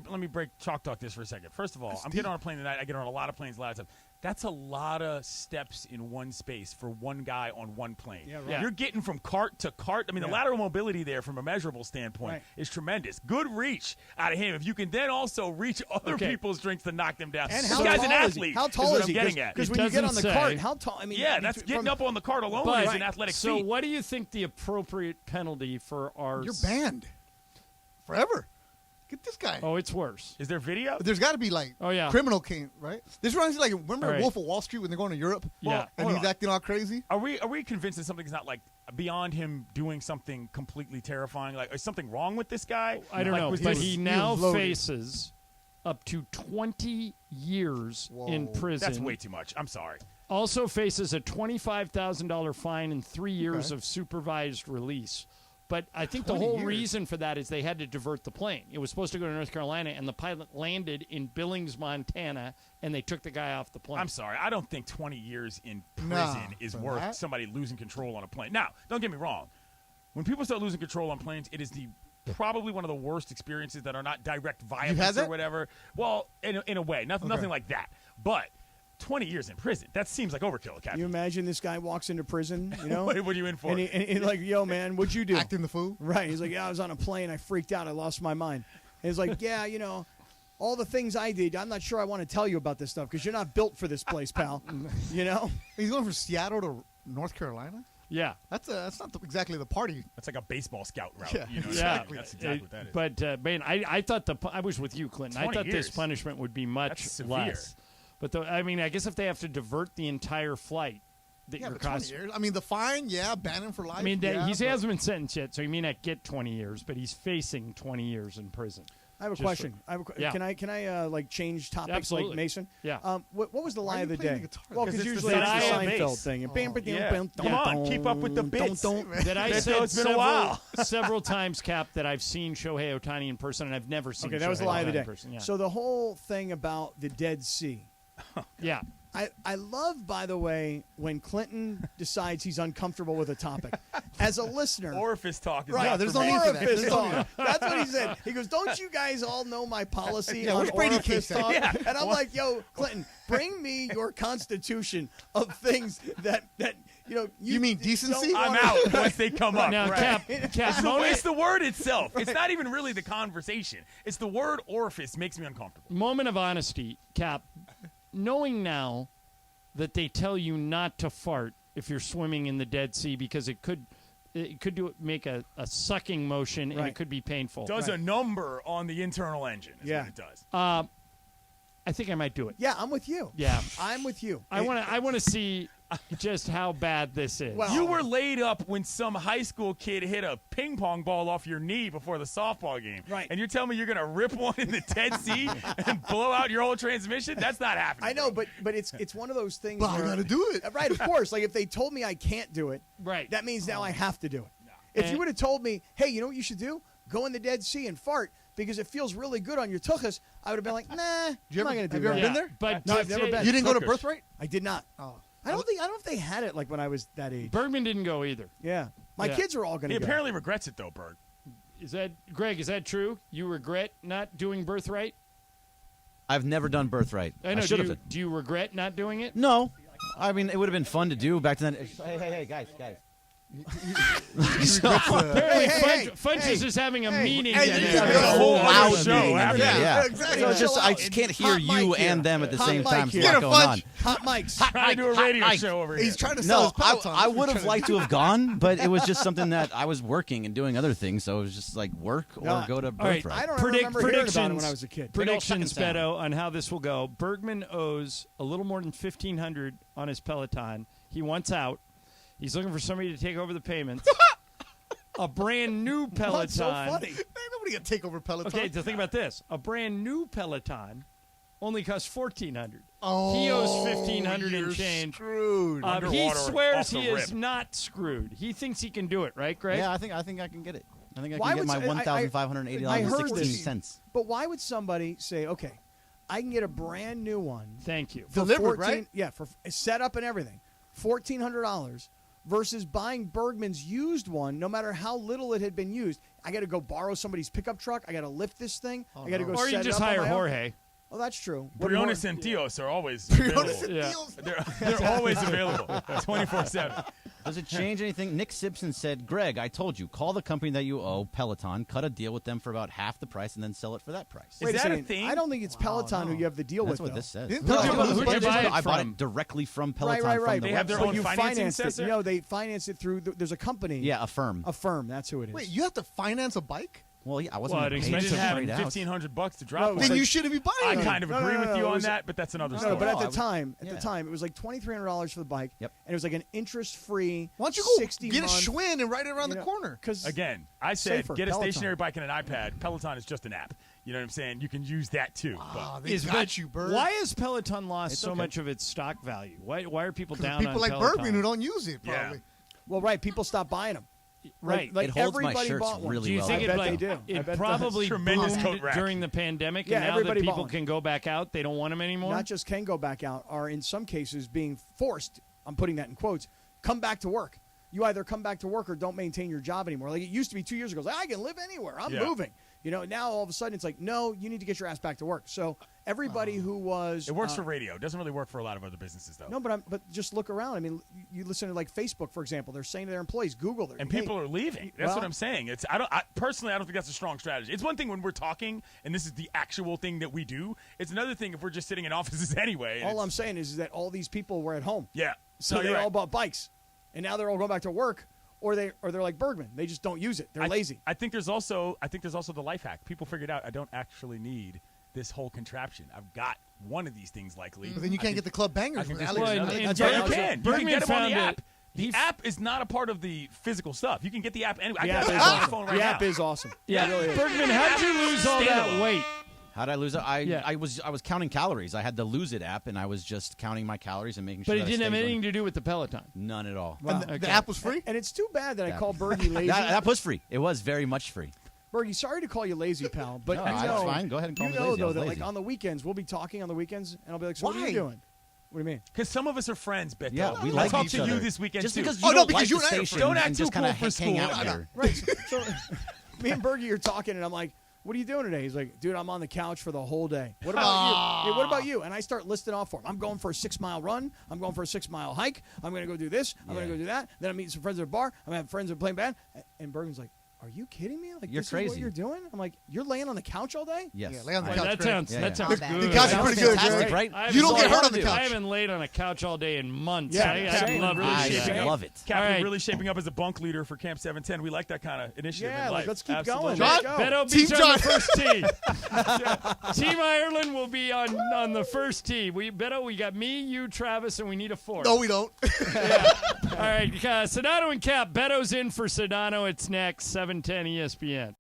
Speaker 1: let me break chalk talk this for a second. First of all, I'm getting on a plane tonight. I get on a lot of planes a lot of times. That's a lot of steps in one space for one guy on one plane.
Speaker 3: Yeah, right.
Speaker 2: Yeah.
Speaker 1: You're getting from cart to cart. I mean, the lateral mobility there from a measurable standpoint
Speaker 3: Right.
Speaker 1: is tremendous. Good reach out of him. If you can then also reach other
Speaker 2: Okay.
Speaker 1: people's drinks to knock them down.
Speaker 3: And
Speaker 1: This
Speaker 3: how
Speaker 1: guy's
Speaker 3: tall
Speaker 1: an
Speaker 3: is
Speaker 1: athlete.
Speaker 3: he? How tall
Speaker 1: what
Speaker 3: is he?
Speaker 1: I'm getting at.
Speaker 3: Because
Speaker 2: It
Speaker 3: when you get on
Speaker 2: doesn't
Speaker 3: the
Speaker 2: say.
Speaker 3: cart, how tall? I mean,
Speaker 1: Yeah, that's
Speaker 3: from-
Speaker 1: getting up on the cart alone
Speaker 2: But-
Speaker 1: is an athletic
Speaker 2: so
Speaker 1: feat.
Speaker 2: what do you think the appropriate penalty for our...
Speaker 9: You're banned forever. Get this guy.
Speaker 2: Oh, it's worse.
Speaker 1: Is there video?
Speaker 9: There's got to be like criminal king, right? This reminds me like remember
Speaker 2: All right.
Speaker 9: Wolf of Wall Street when they're going to Europe?
Speaker 2: Yeah.
Speaker 9: and
Speaker 1: hold
Speaker 9: he's
Speaker 1: on.
Speaker 9: acting all crazy.
Speaker 1: Are we convinced that something's not like beyond him doing something completely terrifying? Like, is something wrong with this guy?
Speaker 2: I don't
Speaker 1: Like,
Speaker 2: know,
Speaker 1: was
Speaker 2: but
Speaker 1: this-
Speaker 2: he now
Speaker 9: was loaded.
Speaker 2: faces up to 20 years in prison.
Speaker 1: That's way too much. I'm sorry.
Speaker 2: Also faces a $25,000 fine and 3 years of supervised release. But I think the
Speaker 9: 20
Speaker 2: whole
Speaker 9: years.
Speaker 2: reason for that is they had to divert the plane. It was supposed to go to North Carolina, and the pilot landed in Billings, Montana, and they took the guy off the plane.
Speaker 1: I'm sorry. I don't think 20 years in prison
Speaker 9: Nah,
Speaker 1: is
Speaker 9: for
Speaker 1: worth
Speaker 9: that?
Speaker 1: somebody losing control on a plane. Now, don't get me wrong. When people start losing control on planes, it is probably one of the worst experiences that are not direct violence
Speaker 9: had
Speaker 1: or
Speaker 9: that?
Speaker 1: whatever. Well, in a way, nothing like that. But 20 years in prison, that seems like overkill, Captain.
Speaker 3: You imagine this guy walks into prison, you know?
Speaker 1: What are you in for?
Speaker 3: And he like, yo, man, what'd you do?
Speaker 9: Acting the fool.
Speaker 3: Right. He's like, yeah, I was on a plane. I freaked out. I lost my mind. And he's like, yeah, you know, all the things I did, I'm not sure I want to tell you about this stuff because you're not built for this place, pal. You know?
Speaker 9: He's going from Seattle to North Carolina.
Speaker 2: yeah.
Speaker 9: That's not exactly the party.
Speaker 1: That's like a baseball scout route.
Speaker 9: Yeah.
Speaker 1: You know,
Speaker 2: Yeah,
Speaker 1: that's exactly what that is.
Speaker 2: But man, I thought I was with you, Clinton. I
Speaker 1: 20
Speaker 2: thought
Speaker 1: years.
Speaker 2: this punishment would be much
Speaker 1: That's severe.
Speaker 2: less. But I mean, I guess if they have to divert the entire flight, that
Speaker 9: Yeah,
Speaker 2: you're
Speaker 9: but 20
Speaker 2: cost.
Speaker 9: years. I mean, the fine, ban him for life.
Speaker 2: I mean,
Speaker 9: yeah,
Speaker 2: he
Speaker 9: but-
Speaker 2: hasn't been sentenced yet, so he may not get 20 years, but he's facing 20 years in prison.
Speaker 3: I have a
Speaker 2: Just
Speaker 3: question.
Speaker 2: yeah.
Speaker 3: Can I like change topics
Speaker 2: Absolutely.
Speaker 3: like Mason?
Speaker 2: Yeah.
Speaker 3: What was the lie
Speaker 9: are
Speaker 3: of
Speaker 9: you
Speaker 3: the
Speaker 9: playing
Speaker 3: day?
Speaker 9: the guitar?
Speaker 3: Well,
Speaker 1: 'Cause
Speaker 3: because
Speaker 1: it's the
Speaker 3: usually it's the
Speaker 1: Seinfeld
Speaker 3: Seinfeld
Speaker 1: bass.
Speaker 3: thing.
Speaker 1: Yeah. Come on, keep up with the bits.
Speaker 2: That I
Speaker 1: Beto,
Speaker 2: said
Speaker 1: it's been a while.
Speaker 2: several times, Cap, that I've seen Shohei Ohtani in person, and I've never seen
Speaker 3: Okay, that was the
Speaker 2: Shohei
Speaker 3: lie of the
Speaker 2: Ohtani
Speaker 3: day.
Speaker 2: in person. Yeah.
Speaker 3: So the whole thing about the Dead Sea.
Speaker 2: yeah.
Speaker 3: I love, by the way, when Clinton decides he's uncomfortable with a topic. As a listener,
Speaker 1: Orifice talk is
Speaker 3: right?
Speaker 1: not
Speaker 9: there's
Speaker 1: for
Speaker 9: no
Speaker 1: me.
Speaker 9: need for that.
Speaker 3: Orifice
Speaker 9: There's no
Speaker 3: talk. That's what he said. He goes, "Don't you guys all know my policy
Speaker 9: Yeah,
Speaker 3: on
Speaker 9: where's Brady
Speaker 3: orifice
Speaker 9: Case at?
Speaker 3: talk?"
Speaker 1: Yeah.
Speaker 3: And I'm like, "Yo, Clinton, bring me your constitution of things that you know."
Speaker 9: You mean decency?
Speaker 3: don't
Speaker 1: I'm
Speaker 3: wanna-
Speaker 1: out once they come up.
Speaker 2: Now,
Speaker 1: Right.
Speaker 2: Cap,
Speaker 1: It's the word itself. It's not even really the conversation. It's the word orifice makes me uncomfortable.
Speaker 2: moment of honesty, Cap. Knowing now that they tell you not to fart if you're swimming in the Dead Sea because it could It could make a sucking motion, and
Speaker 3: Right.
Speaker 2: it could be painful.
Speaker 1: Does a number on the internal engine is
Speaker 3: Yeah.
Speaker 1: what it does.
Speaker 2: I think I might do it.
Speaker 3: Yeah, I'm with you.
Speaker 2: Yeah.
Speaker 3: I'm with you.
Speaker 2: I want to see just how bad this is.
Speaker 3: Well-
Speaker 1: You were laid up when some high school kid hit a ping pong ball off your knee before the softball game.
Speaker 3: Right.
Speaker 1: And you're telling me you're going to rip one in the 10C and blow out your whole transmission? That's not happening.
Speaker 3: I know,
Speaker 1: bro.
Speaker 3: but it's one of those things.
Speaker 9: But I
Speaker 3: where-
Speaker 9: gotta do it.
Speaker 3: Right, of course. Like if they told me I can't do it,
Speaker 2: Right.
Speaker 3: that means now I have to do it. If you
Speaker 2: And-
Speaker 3: would have told me, hey, you know what you should do? Go in the Dead Sea and fart because it feels really good on your tuchus, I would have been like, nah, I'm not going to do
Speaker 9: have you
Speaker 3: that.
Speaker 9: ever been there?
Speaker 2: But
Speaker 3: No, I've never been.
Speaker 9: You didn't go to
Speaker 1: Tuckers.
Speaker 9: Birthright?
Speaker 3: I did not.
Speaker 9: Oh.
Speaker 3: I don't know if they had it like when I was that age.
Speaker 2: Bergman didn't go either.
Speaker 3: Yeah. My
Speaker 2: Yeah.
Speaker 3: kids are all going
Speaker 1: He
Speaker 3: to go.
Speaker 1: apparently regrets it, though, Berg.
Speaker 2: Is that Greg? Is that true? You regret not doing Birthright?
Speaker 4: I've never done Birthright.
Speaker 2: I know.
Speaker 4: should have.
Speaker 2: Do you regret not doing it?
Speaker 4: No. I mean, it would have been fun to do back then. Hey, guys.
Speaker 2: Apparently,
Speaker 3: hey,
Speaker 2: Funches is having a meeting.
Speaker 9: Hey,
Speaker 2: in
Speaker 9: you
Speaker 2: there.
Speaker 9: got a
Speaker 1: whole
Speaker 4: loud
Speaker 1: other show
Speaker 4: meeting.
Speaker 1: after
Speaker 4: Yeah,
Speaker 1: that.
Speaker 3: exactly.
Speaker 4: So it's just,
Speaker 3: Chill
Speaker 4: I
Speaker 3: out.
Speaker 4: just can't
Speaker 3: Hot
Speaker 4: hear you
Speaker 3: mic here.
Speaker 4: and them at the
Speaker 3: Hot
Speaker 4: same
Speaker 3: mic
Speaker 4: time. So
Speaker 3: here.
Speaker 4: what's going on?
Speaker 3: Hot mics.
Speaker 1: Trying to do a radio
Speaker 4: mic.
Speaker 1: show over here.
Speaker 9: He's trying to sell
Speaker 4: No,
Speaker 9: his Peloton.
Speaker 4: I would have liked to have gone, but it was just something that I was working and doing other things, so it was just like work or
Speaker 3: No,
Speaker 4: go to
Speaker 2: all right,
Speaker 4: Birthright.
Speaker 3: I don't ever remember hearing about it when I was a kid.
Speaker 2: Predictions,
Speaker 4: second
Speaker 2: Beto, on how this will go. Bergman owes a little more than $1,500 on his Peloton. He wants out. He's looking for somebody to take over the payments. A brand new Peloton.
Speaker 3: What's so funny?
Speaker 9: Ain't nobody gonna take over Peloton.
Speaker 2: Okay, so think about this. A brand new Peloton only costs $1,400.
Speaker 9: Oh,
Speaker 2: He owes $1,500
Speaker 9: you're
Speaker 2: and change.
Speaker 9: Screwed.
Speaker 2: He
Speaker 1: Underwater,
Speaker 2: swears
Speaker 1: off the
Speaker 2: he is
Speaker 1: rip.
Speaker 2: not screwed. He thinks he can do it, right, Greg?
Speaker 4: Yeah, I think I can get it. I think I
Speaker 3: Why
Speaker 4: can
Speaker 3: would
Speaker 4: get my
Speaker 3: s- I-
Speaker 4: $1,580
Speaker 3: I
Speaker 4: and
Speaker 3: heard
Speaker 4: 16
Speaker 3: this.
Speaker 4: cents.
Speaker 3: But why would somebody say, okay, I can get a brand new one
Speaker 2: Thank you.
Speaker 3: for
Speaker 9: Delivered,
Speaker 3: 14
Speaker 9: right?
Speaker 3: Yeah, for setup and everything, $1,400 versus buying Bergman's used one, no matter how little it had been used. I got to go borrow somebody's pickup truck. I got to lift this thing. I got to go
Speaker 2: Or
Speaker 3: set
Speaker 2: you
Speaker 3: it
Speaker 2: just
Speaker 3: up on
Speaker 2: hire
Speaker 3: my own.
Speaker 2: Jorge.
Speaker 3: Oh, that's true.
Speaker 1: Briones and Tios are always available.
Speaker 2: Yeah.
Speaker 1: They're always available 24/7.
Speaker 4: Does it change anything? Nick Simpson said, Greg, I told you, call the company that you owe, Peloton, cut a deal with them for about half the price, and then sell it for that price.
Speaker 1: Is
Speaker 3: Wait a
Speaker 1: that a
Speaker 3: second.
Speaker 1: thing?
Speaker 3: I don't think it's Peloton who you have the deal
Speaker 4: That's
Speaker 3: with.
Speaker 4: what
Speaker 3: though.
Speaker 4: this says.
Speaker 9: Didn't
Speaker 2: Who'd you
Speaker 9: Peloton
Speaker 2: buy-
Speaker 9: lose
Speaker 2: who'd
Speaker 9: budget?
Speaker 2: you buy it
Speaker 4: I bought
Speaker 2: from?
Speaker 4: it directly from Peloton.
Speaker 3: Right.
Speaker 4: From the
Speaker 1: They have their
Speaker 3: But
Speaker 1: own
Speaker 3: you
Speaker 1: financing
Speaker 3: finance it.
Speaker 1: system?
Speaker 3: No, they finance it through. There's a company.
Speaker 4: Yeah, a firm.
Speaker 3: A firm. That's who it is.
Speaker 9: Wait, you have to finance a bike?
Speaker 4: Well, yeah, I wasn't
Speaker 2: Well,
Speaker 4: going
Speaker 2: it
Speaker 4: to
Speaker 1: You
Speaker 4: pay
Speaker 1: didn't
Speaker 4: it
Speaker 1: have
Speaker 4: straight out.
Speaker 1: $1,500 to drop.
Speaker 3: No,
Speaker 1: on
Speaker 3: so-
Speaker 9: Then
Speaker 1: it.
Speaker 9: you shouldn't be buying
Speaker 1: I
Speaker 9: it.
Speaker 1: kind of
Speaker 3: No,
Speaker 1: agree
Speaker 3: no,
Speaker 1: with
Speaker 3: no,
Speaker 1: you
Speaker 3: it
Speaker 1: on
Speaker 3: was-
Speaker 1: that, but that's another
Speaker 3: No,
Speaker 1: story.
Speaker 3: but at
Speaker 4: I
Speaker 3: the
Speaker 4: would-
Speaker 3: time,
Speaker 4: yeah.
Speaker 3: it was like $2,300 for the bike.
Speaker 4: Yep.
Speaker 3: And it was like an interest-free.
Speaker 9: Why don't you go
Speaker 3: 60
Speaker 9: get a
Speaker 3: month,
Speaker 9: Schwinn and ride it around the corner?
Speaker 3: Because
Speaker 1: Again, I said
Speaker 3: Safer,
Speaker 1: get a
Speaker 3: Peloton.
Speaker 1: stationary bike and an iPad. Peloton is just an app. You know what I'm saying? You can use that too.
Speaker 9: Ah,
Speaker 1: But
Speaker 9: they
Speaker 2: Is
Speaker 9: got
Speaker 2: but
Speaker 9: you, Bird.
Speaker 2: Why has Peloton lost
Speaker 4: It's
Speaker 2: so
Speaker 4: okay.
Speaker 2: much of its stock value? Why are people
Speaker 9: Because
Speaker 2: down
Speaker 9: people
Speaker 2: on
Speaker 9: like
Speaker 2: Peloton?
Speaker 9: Bergman who don't use it,
Speaker 1: Yeah.
Speaker 9: probably.
Speaker 3: well, right, people stopped buying them.
Speaker 2: Right.
Speaker 3: Like
Speaker 4: It holds my
Speaker 3: everybody
Speaker 4: shirts
Speaker 3: bought one.
Speaker 4: really
Speaker 2: Do you
Speaker 4: well.
Speaker 2: think
Speaker 3: I
Speaker 2: it
Speaker 3: bet
Speaker 2: like
Speaker 3: they do. I
Speaker 2: it
Speaker 3: bet
Speaker 2: probably
Speaker 1: Tremendous
Speaker 2: boomed
Speaker 1: coat rack.
Speaker 2: during the pandemic,
Speaker 3: Yeah,
Speaker 2: and now that
Speaker 3: everybody bought
Speaker 2: people
Speaker 3: one.
Speaker 2: can go back out, they don't want them anymore?
Speaker 3: Not just can go back out, are in some cases being forced. I'm putting that in quotes. Come back to work. You either come back to work or don't maintain your job anymore. Like it used to be 2 years ago. It's like I can live anywhere. I'm
Speaker 1: Yeah.
Speaker 3: moving. You know, now all of a sudden it's like, no, you need to get your ass back to work. So everybody who was
Speaker 1: it works for radio. It doesn't really work for a lot of other businesses, though.
Speaker 3: No, but just look around. I mean, you listen to like Facebook, for example. They're saying to their employees, Google.
Speaker 1: And people are leaving. That's
Speaker 3: well-
Speaker 1: what I'm saying. It's personally, I don't think that's a strong strategy. It's one thing when we're talking, and this is the actual thing that we do. It's another thing if we're just sitting in offices anyway. and
Speaker 3: All
Speaker 1: it's-
Speaker 3: I'm saying is that all these people were at home.
Speaker 1: yeah.
Speaker 3: So
Speaker 1: No,
Speaker 3: they
Speaker 1: you're
Speaker 3: all
Speaker 1: right.
Speaker 3: bought bikes, and now they're all going back to work, or they're like Bergman. They just don't use it. They're lazy.
Speaker 1: I think there's also the life hack. People figured out I don't actually need this whole contraption. I've got one of these things likely.
Speaker 9: But then you can't get the club
Speaker 1: I
Speaker 9: bangers
Speaker 1: can
Speaker 9: with
Speaker 1: just
Speaker 9: Alex.
Speaker 2: Well,
Speaker 1: That's
Speaker 2: and
Speaker 1: right,
Speaker 2: Bergman-
Speaker 1: you can. You
Speaker 2: Bergman
Speaker 1: can get them on
Speaker 2: found
Speaker 1: the
Speaker 2: it-
Speaker 1: app. The app is not a part of the physical stuff. You can get the app anyway. I
Speaker 3: The
Speaker 1: got
Speaker 3: app
Speaker 1: it
Speaker 3: is
Speaker 1: on my
Speaker 3: awesome.
Speaker 1: phone right
Speaker 3: The
Speaker 1: now.
Speaker 3: app is awesome.
Speaker 2: Yeah,
Speaker 3: It really is.
Speaker 2: Bergman, how'd you lose all that
Speaker 1: Standalone.
Speaker 2: weight?
Speaker 4: How did I lose it?
Speaker 2: Yeah.
Speaker 4: I was counting calories. I had the Lose It app, and I was just counting my calories and making sure
Speaker 2: But it
Speaker 4: that I
Speaker 2: didn't have
Speaker 4: stayed
Speaker 2: anything
Speaker 4: on-
Speaker 2: to do with the Peloton.
Speaker 4: None at all.
Speaker 9: And the
Speaker 2: Okay.
Speaker 9: app was free?
Speaker 3: And it's too bad that I
Speaker 4: Yeah.
Speaker 3: call Bergie lazy.
Speaker 4: That was free. It was very much free.
Speaker 3: Bergie, sorry to call you lazy, pal, but
Speaker 4: No,
Speaker 3: you
Speaker 4: that's
Speaker 3: know,
Speaker 4: fine. Go ahead and call
Speaker 3: you
Speaker 4: me
Speaker 3: know
Speaker 4: lazy. I
Speaker 3: though
Speaker 4: was
Speaker 3: that
Speaker 4: lazy.
Speaker 3: like on the weekends we'll be talking on the weekends, and I'll be like, so what are
Speaker 9: Why?
Speaker 3: you doing? What do you mean?
Speaker 1: Because some of us are friends, Beto.
Speaker 4: Yeah, we
Speaker 1: I
Speaker 4: like
Speaker 1: talked
Speaker 4: each
Speaker 1: to
Speaker 4: other.
Speaker 1: you this weekend
Speaker 4: Just
Speaker 1: too.
Speaker 4: because
Speaker 9: Oh,
Speaker 4: you
Speaker 9: no,
Speaker 4: don't
Speaker 9: because
Speaker 4: like
Speaker 9: you
Speaker 4: the
Speaker 9: and I are
Speaker 4: station
Speaker 1: Don't act
Speaker 4: and
Speaker 1: too
Speaker 4: just kind
Speaker 1: cool
Speaker 4: of
Speaker 1: for
Speaker 4: hang
Speaker 1: school.
Speaker 4: out
Speaker 1: No,
Speaker 4: here.
Speaker 3: Right. So me and Bergie are talking, and I'm like, what are you doing today? He's like, dude, I'm on the couch for the whole day. What about you? Yeah, what about you? And I start listing off for him. I'm going for a 6-mile run. I'm going for a 6-mile hike. I'm going to go do this. I'm going to go do that. Then I'm meeting some friends at a bar. I'm going to have friends that are playing band. And Bergen's like, are you kidding me? Like,
Speaker 4: You're
Speaker 3: this is what
Speaker 4: crazy.
Speaker 3: you're doing? I'm like, you're laying on the couch all day?
Speaker 4: Yes.
Speaker 9: Yeah, lay on the
Speaker 2: Oh,
Speaker 9: couch.
Speaker 2: that
Speaker 9: Greg.
Speaker 2: sounds
Speaker 4: Yeah,
Speaker 2: that
Speaker 4: yeah.
Speaker 2: sounds
Speaker 10: Not bad.
Speaker 2: good.
Speaker 9: The couch is
Speaker 4: That
Speaker 9: pretty
Speaker 4: was
Speaker 9: good,
Speaker 4: fantastic,
Speaker 9: Greg.
Speaker 4: right?
Speaker 2: I
Speaker 9: You don't
Speaker 2: haven't
Speaker 9: get hurt on the
Speaker 2: laid- I
Speaker 9: couch.
Speaker 2: haven't laid on a couch all day in months.
Speaker 3: Yeah,
Speaker 2: I'd
Speaker 3: same.
Speaker 2: love
Speaker 1: Really
Speaker 2: to.
Speaker 4: I
Speaker 1: shaping up.
Speaker 4: love it.
Speaker 1: Kaplan
Speaker 2: All right.
Speaker 1: really shaping up as a bunk leader for Camp 710. We like that kind of initiative
Speaker 3: Yeah,
Speaker 1: in
Speaker 3: like,
Speaker 1: life.
Speaker 3: let's keep
Speaker 1: Absolutely.
Speaker 3: going.
Speaker 9: John?
Speaker 3: Let's go.
Speaker 2: Beto
Speaker 9: Team
Speaker 2: beats on the
Speaker 9: John.
Speaker 2: first tee. Team Ireland will be on the first tee. Beto, we got me, you, Travis, and we need a fourth.
Speaker 9: No, we don't.
Speaker 2: All right, Sedano and Cap. Beto's in for Sedano. It's next, 710 ESPN.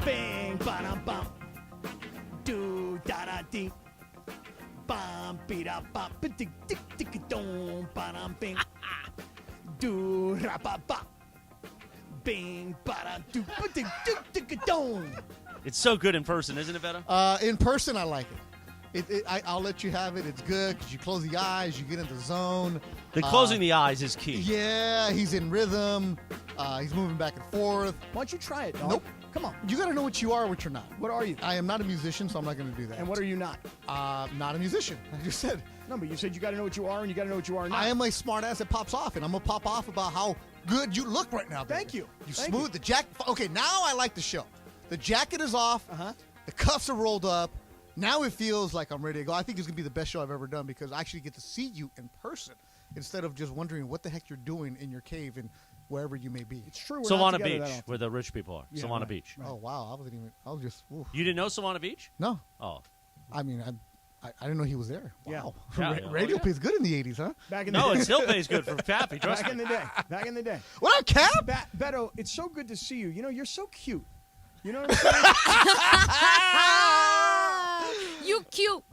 Speaker 3: Bang, ba-dum, bum. Do, da, da, dee. Bum, be, da, bum. Ba-dick, dick, dick, dong, ba-dum, bing. Do, ra, ba, ba. Bing, ba-da, do, ba-dick, dick, dick, dong.
Speaker 10: It's so good in person, isn't it, Beto?
Speaker 9: In person, I like it. I'll let you have it. It's good because you close the eyes, you get in the zone.
Speaker 10: The closing the eyes is key.
Speaker 9: Yeah, he's in rhythm. He's moving back and forth.
Speaker 3: Why don't you try it, dog?
Speaker 9: Nope.
Speaker 3: Come on.
Speaker 9: You got to know what you are, what you're not.
Speaker 3: What are you?
Speaker 9: I am not a musician, so I'm not going to do that.
Speaker 3: And what are you not?
Speaker 9: Not a musician. I just said.
Speaker 3: No, but you said you got to know what you are and you got to know what you are not.
Speaker 9: I am a smart ass that pops off, and I'm going to pop off about how good you look right now, baby.
Speaker 3: Thank you.
Speaker 9: You
Speaker 3: Thank
Speaker 9: smooth
Speaker 3: you.
Speaker 9: the jacket. Okay, now I like the show. The jacket is off.
Speaker 3: Uh-huh.
Speaker 9: The cuffs are rolled up. Now it feels like I'm ready to go. I think it's going to be the best show I've ever done because I actually get to see you in person instead of just wondering what the heck you're doing in your cave and wherever you may be.
Speaker 3: It's true. We're not
Speaker 10: Sawana
Speaker 3: together
Speaker 10: Beach,
Speaker 3: that often.
Speaker 10: where the rich people are.
Speaker 3: Yeah,
Speaker 10: Sawana
Speaker 3: right,
Speaker 10: Beach.
Speaker 3: right.
Speaker 9: Oh, wow. I was just, oof.
Speaker 10: You didn't know Sawana Beach?
Speaker 9: No.
Speaker 10: Oh.
Speaker 9: I mean, I didn't know he was there.
Speaker 3: Yeah.
Speaker 9: Wow.
Speaker 10: Yeah, yeah.
Speaker 9: Radio pays good in the 80s, huh?
Speaker 3: Back in the
Speaker 10: No,
Speaker 3: day.
Speaker 10: it still pays good for Pappy. Trust
Speaker 3: Back
Speaker 10: me.
Speaker 3: in the day. Back in the day.
Speaker 9: What up, Cap?
Speaker 3: Beto, it's so good to see you. You know, you're so cute. You know what I'm saying?
Speaker 11: You cute.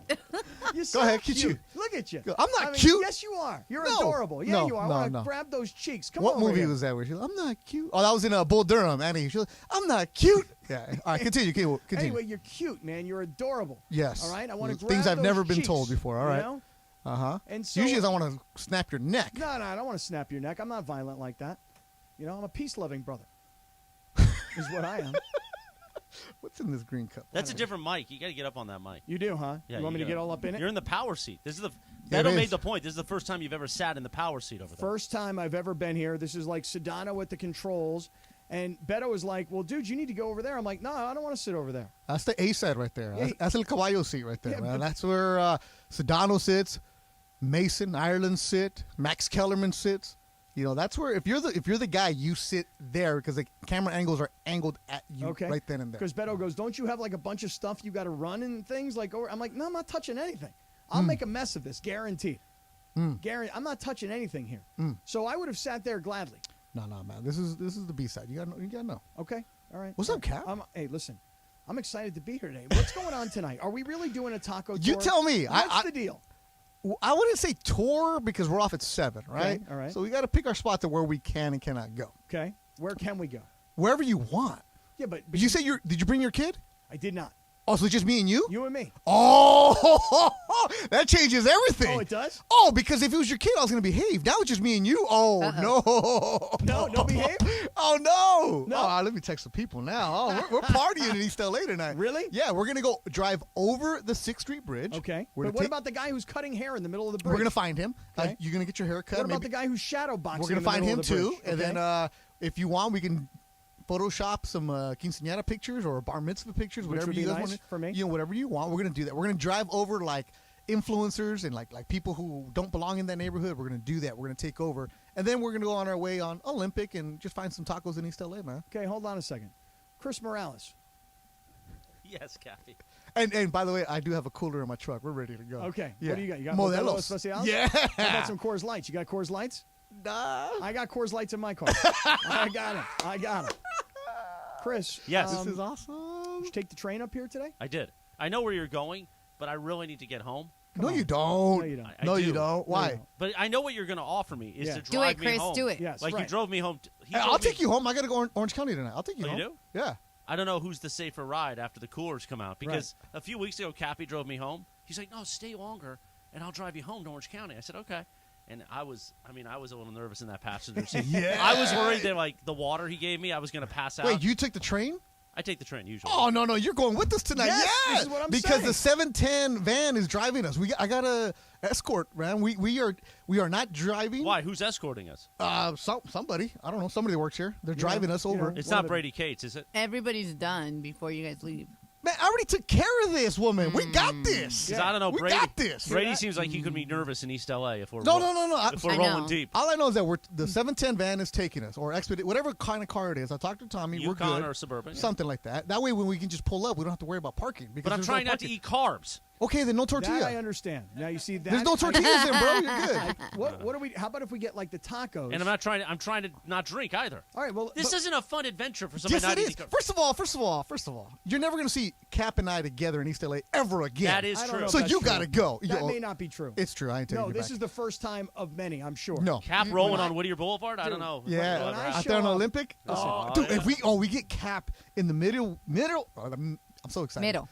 Speaker 3: You're so
Speaker 9: ahead, kiss
Speaker 3: cute.
Speaker 9: you.
Speaker 3: Look at you.
Speaker 9: Go. I'm not
Speaker 3: I mean,
Speaker 9: cute.
Speaker 3: Yes, you are. You're
Speaker 9: No.
Speaker 3: adorable. Yeah,
Speaker 9: No,
Speaker 3: you are. I
Speaker 9: no,
Speaker 3: want to
Speaker 9: no.
Speaker 3: grab those cheeks. Come
Speaker 9: What
Speaker 3: over
Speaker 9: movie
Speaker 3: here.
Speaker 9: was that where she I'm not cute? Oh, that was in Bull Durham, Annie. She was, I'm not cute. Yeah. All right, continue. Continue.
Speaker 3: Anyway, you're cute, man. You're adorable.
Speaker 9: Yes.
Speaker 3: All right. I want to grab
Speaker 9: Things I've
Speaker 3: those
Speaker 9: never been
Speaker 3: cheeks,
Speaker 9: told before. All right.
Speaker 3: You know?
Speaker 9: Uh-huh.
Speaker 3: And so,
Speaker 9: Usually I want to snap your neck.
Speaker 3: No, I don't want to snap your neck. I'm not violent like that. You know, I'm a peace-loving brother. Is what I am.
Speaker 9: What's in this green cup?
Speaker 10: That's a different mic. You got to get up on that mic.
Speaker 3: You do, huh?
Speaker 10: Yeah,
Speaker 3: you want me to
Speaker 10: gotta-
Speaker 3: get all up in it?
Speaker 10: You're in the power seat. This is the
Speaker 9: Yeah, it
Speaker 10: Beto
Speaker 9: is.
Speaker 10: made the point. This is the first time you've ever sat in the power seat over there.
Speaker 3: First time I've ever been here. This is like Sedano at the controls, And Beto was like, well, dude, you need to go over there. I'm like, no, I don't want to sit over there.
Speaker 9: That's the A side right there.
Speaker 3: Yeah.
Speaker 9: That's El Caballo seat right there,
Speaker 3: Yeah,
Speaker 9: man.
Speaker 3: but-
Speaker 9: That's where Sedano sits, Mason, Ireland sit, Max Kellerman sits. You know, that's where if you're the guy, you sit there because the camera angles are angled at you right then and there.
Speaker 3: Because Beto goes, don't you have like a bunch of stuff you got to run and things like over? I'm like, no, I'm not touching anything. I'll make a mess of this, guaranteed. Guaranteed. I'm not touching anything here. So I would have sat there gladly.
Speaker 9: No, man. This is the B side. You gotta know.
Speaker 3: Okay. All right.
Speaker 9: What's up, Cap?
Speaker 3: Hey, listen. I'm excited to be here today. What's going on tonight? Are we really doing a taco tour?
Speaker 9: You tell me.
Speaker 3: What's the deal?
Speaker 9: I wouldn't say tour because we're off at 7, right?
Speaker 3: Okay, all right.
Speaker 9: So we got to pick our spots of where we can and cannot go.
Speaker 3: Okay. Where can we go?
Speaker 9: Wherever you want.
Speaker 3: Yeah, but
Speaker 9: You say did you bring your kid?
Speaker 3: I did not.
Speaker 9: Oh, so it's just me and you?
Speaker 3: You and me.
Speaker 9: Oh, that changes everything.
Speaker 3: Oh, it does?
Speaker 9: Oh, because if it was your kid, I was going to behave. Now it's just me and you. Oh, no.
Speaker 3: No behave?
Speaker 9: Oh, no.
Speaker 3: No.
Speaker 9: Oh, let me text the people now. Oh, we're partying in East LA tonight.
Speaker 3: Really?
Speaker 9: Yeah, we're going to go drive over the 6th Street Bridge.
Speaker 3: Okay.
Speaker 9: We're
Speaker 3: But
Speaker 9: gonna
Speaker 3: what
Speaker 9: take-
Speaker 3: about the guy who's cutting hair in the middle of the bridge?
Speaker 9: We're going to find him.
Speaker 3: Okay.
Speaker 9: You're going to get your hair cut.
Speaker 3: What about
Speaker 9: maybe-
Speaker 3: the guy who's shadow boxing?
Speaker 9: We're going
Speaker 3: in
Speaker 9: to
Speaker 3: the
Speaker 9: find
Speaker 3: middle
Speaker 9: him
Speaker 3: of the
Speaker 9: too.
Speaker 3: bridge?
Speaker 9: And
Speaker 3: Okay.
Speaker 9: then if you want, we can Photoshop some quinceañera pictures or bar mitzvah pictures,
Speaker 3: Which
Speaker 9: whatever
Speaker 3: would
Speaker 9: you
Speaker 3: be
Speaker 9: guys
Speaker 3: nice
Speaker 9: want.
Speaker 3: for me.
Speaker 9: You know, whatever you want. We're going to do that. We're going to drive over like influencers and like people who don't belong in that neighborhood. We're going to do that. We're going to take over. And then we're going to go on our way on Olympic and just find some tacos in East LA, man.
Speaker 3: Okay, hold on a second. Chris Morales.
Speaker 10: Yes, Cappy.
Speaker 9: And by the way, I do have a cooler in my truck. We're ready to go.
Speaker 3: Okay.
Speaker 9: Yeah.
Speaker 3: What do you got? You got
Speaker 9: Modelos.
Speaker 3: Modelo Especiales?
Speaker 9: Yeah.
Speaker 3: How about some Coors Lights? You got Coors Lights?
Speaker 9: Nah.
Speaker 3: I got Coors Lights in my car. I got them. Chris.
Speaker 10: Yes.
Speaker 9: This is awesome.
Speaker 3: Did you take the train up here today?
Speaker 10: I did. I know where you're going, but I really need to get home.
Speaker 9: No, you don't.
Speaker 3: No, you don't.
Speaker 10: I
Speaker 9: No,
Speaker 10: do.
Speaker 9: you don't. Why?
Speaker 3: don't.
Speaker 10: But I know what you're going to offer me is
Speaker 3: Yeah.
Speaker 10: to
Speaker 3: Do
Speaker 10: drive
Speaker 11: it,
Speaker 10: me
Speaker 11: Chris,
Speaker 10: home.
Speaker 11: do it.
Speaker 3: Yes,
Speaker 10: Like
Speaker 3: right.
Speaker 10: you drove me home. He
Speaker 9: Hey,
Speaker 10: drove
Speaker 9: I'll
Speaker 10: me-
Speaker 9: take you home. I got to go Orange County tonight. I'll take you
Speaker 10: Oh, you
Speaker 9: home.
Speaker 10: do?
Speaker 9: Yeah.
Speaker 10: I don't know who's the safer ride after the coolers come out because a few weeks ago, Cappy drove me home. He's like, "No, stay longer, and I'll drive you home to Orange County." I said, "Okay." And I was a little nervous in that passenger seat.
Speaker 9: Yeah.
Speaker 10: I was worried that like the water he gave me, I was going to pass out.
Speaker 9: Wait, you took the train?
Speaker 10: I take the train usually.
Speaker 9: Oh no, you're going with us tonight.
Speaker 3: Yes,
Speaker 9: yeah,
Speaker 3: this is what I'm
Speaker 9: because
Speaker 3: saying.
Speaker 9: the 710 van is driving us. I got a escort, man. We are not driving.
Speaker 10: Why? Who's escorting us?
Speaker 9: Somebody. I don't know. Somebody that works here. They're driving us over.
Speaker 10: It's
Speaker 3: one
Speaker 10: not
Speaker 3: of-
Speaker 10: Brady Cates, is it?
Speaker 11: Everybody's done before you guys leave.
Speaker 9: Man, I already took care of this woman. We got this.
Speaker 10: 'Cause I don't know.
Speaker 9: We
Speaker 10: Brady,
Speaker 9: got this.
Speaker 10: Brady seems like he could be nervous in East LA if we're
Speaker 9: No.
Speaker 10: if we're
Speaker 11: I
Speaker 10: rolling
Speaker 11: know.
Speaker 10: deep.
Speaker 9: All I know is that the 710 van is taking us, or Expedite, whatever kind of car it is. I talked to Tommy. We're
Speaker 10: Yukon
Speaker 9: good.
Speaker 10: or Suburban. yeah.
Speaker 9: Something like that. That way, when we can just pull up, we don't have to worry about parking. Because
Speaker 10: But I'm
Speaker 9: there's
Speaker 10: trying
Speaker 9: no
Speaker 10: not to
Speaker 9: parking.
Speaker 10: eat carbs.
Speaker 9: Okay, then no
Speaker 3: That I
Speaker 9: tortilla.
Speaker 3: understand. Now you see that.
Speaker 9: There's no tortillas then, bro. You're good.
Speaker 3: What are we? How about if we get like the tacos?
Speaker 10: And I'm trying to not drink either.
Speaker 3: All right. Well,
Speaker 10: This
Speaker 3: but-
Speaker 10: isn't a fun adventure for somebody
Speaker 9: Yes,
Speaker 10: not
Speaker 9: it
Speaker 10: eating
Speaker 9: is.
Speaker 10: carbs.
Speaker 9: First of all, you're never going to see Cap and I together in East LA ever again.
Speaker 10: That is
Speaker 3: I don't
Speaker 10: true.
Speaker 3: know if
Speaker 9: So
Speaker 3: that's
Speaker 9: you
Speaker 3: true.
Speaker 9: got to go.
Speaker 3: That may not be true.
Speaker 9: It's true. I ain't taking
Speaker 3: No,
Speaker 9: you
Speaker 3: this
Speaker 9: back.
Speaker 3: is the first time of many. I'm sure.
Speaker 9: No.
Speaker 10: Cap rolling on Whittier Boulevard? I don't know.
Speaker 9: Yeah,
Speaker 3: When I
Speaker 9: out
Speaker 3: show
Speaker 9: there on
Speaker 3: up-
Speaker 9: Olympic.
Speaker 10: Oh,
Speaker 9: Dude,
Speaker 10: yeah.
Speaker 9: if we get Cap in the middle. I'm so excited.
Speaker 11: Middle.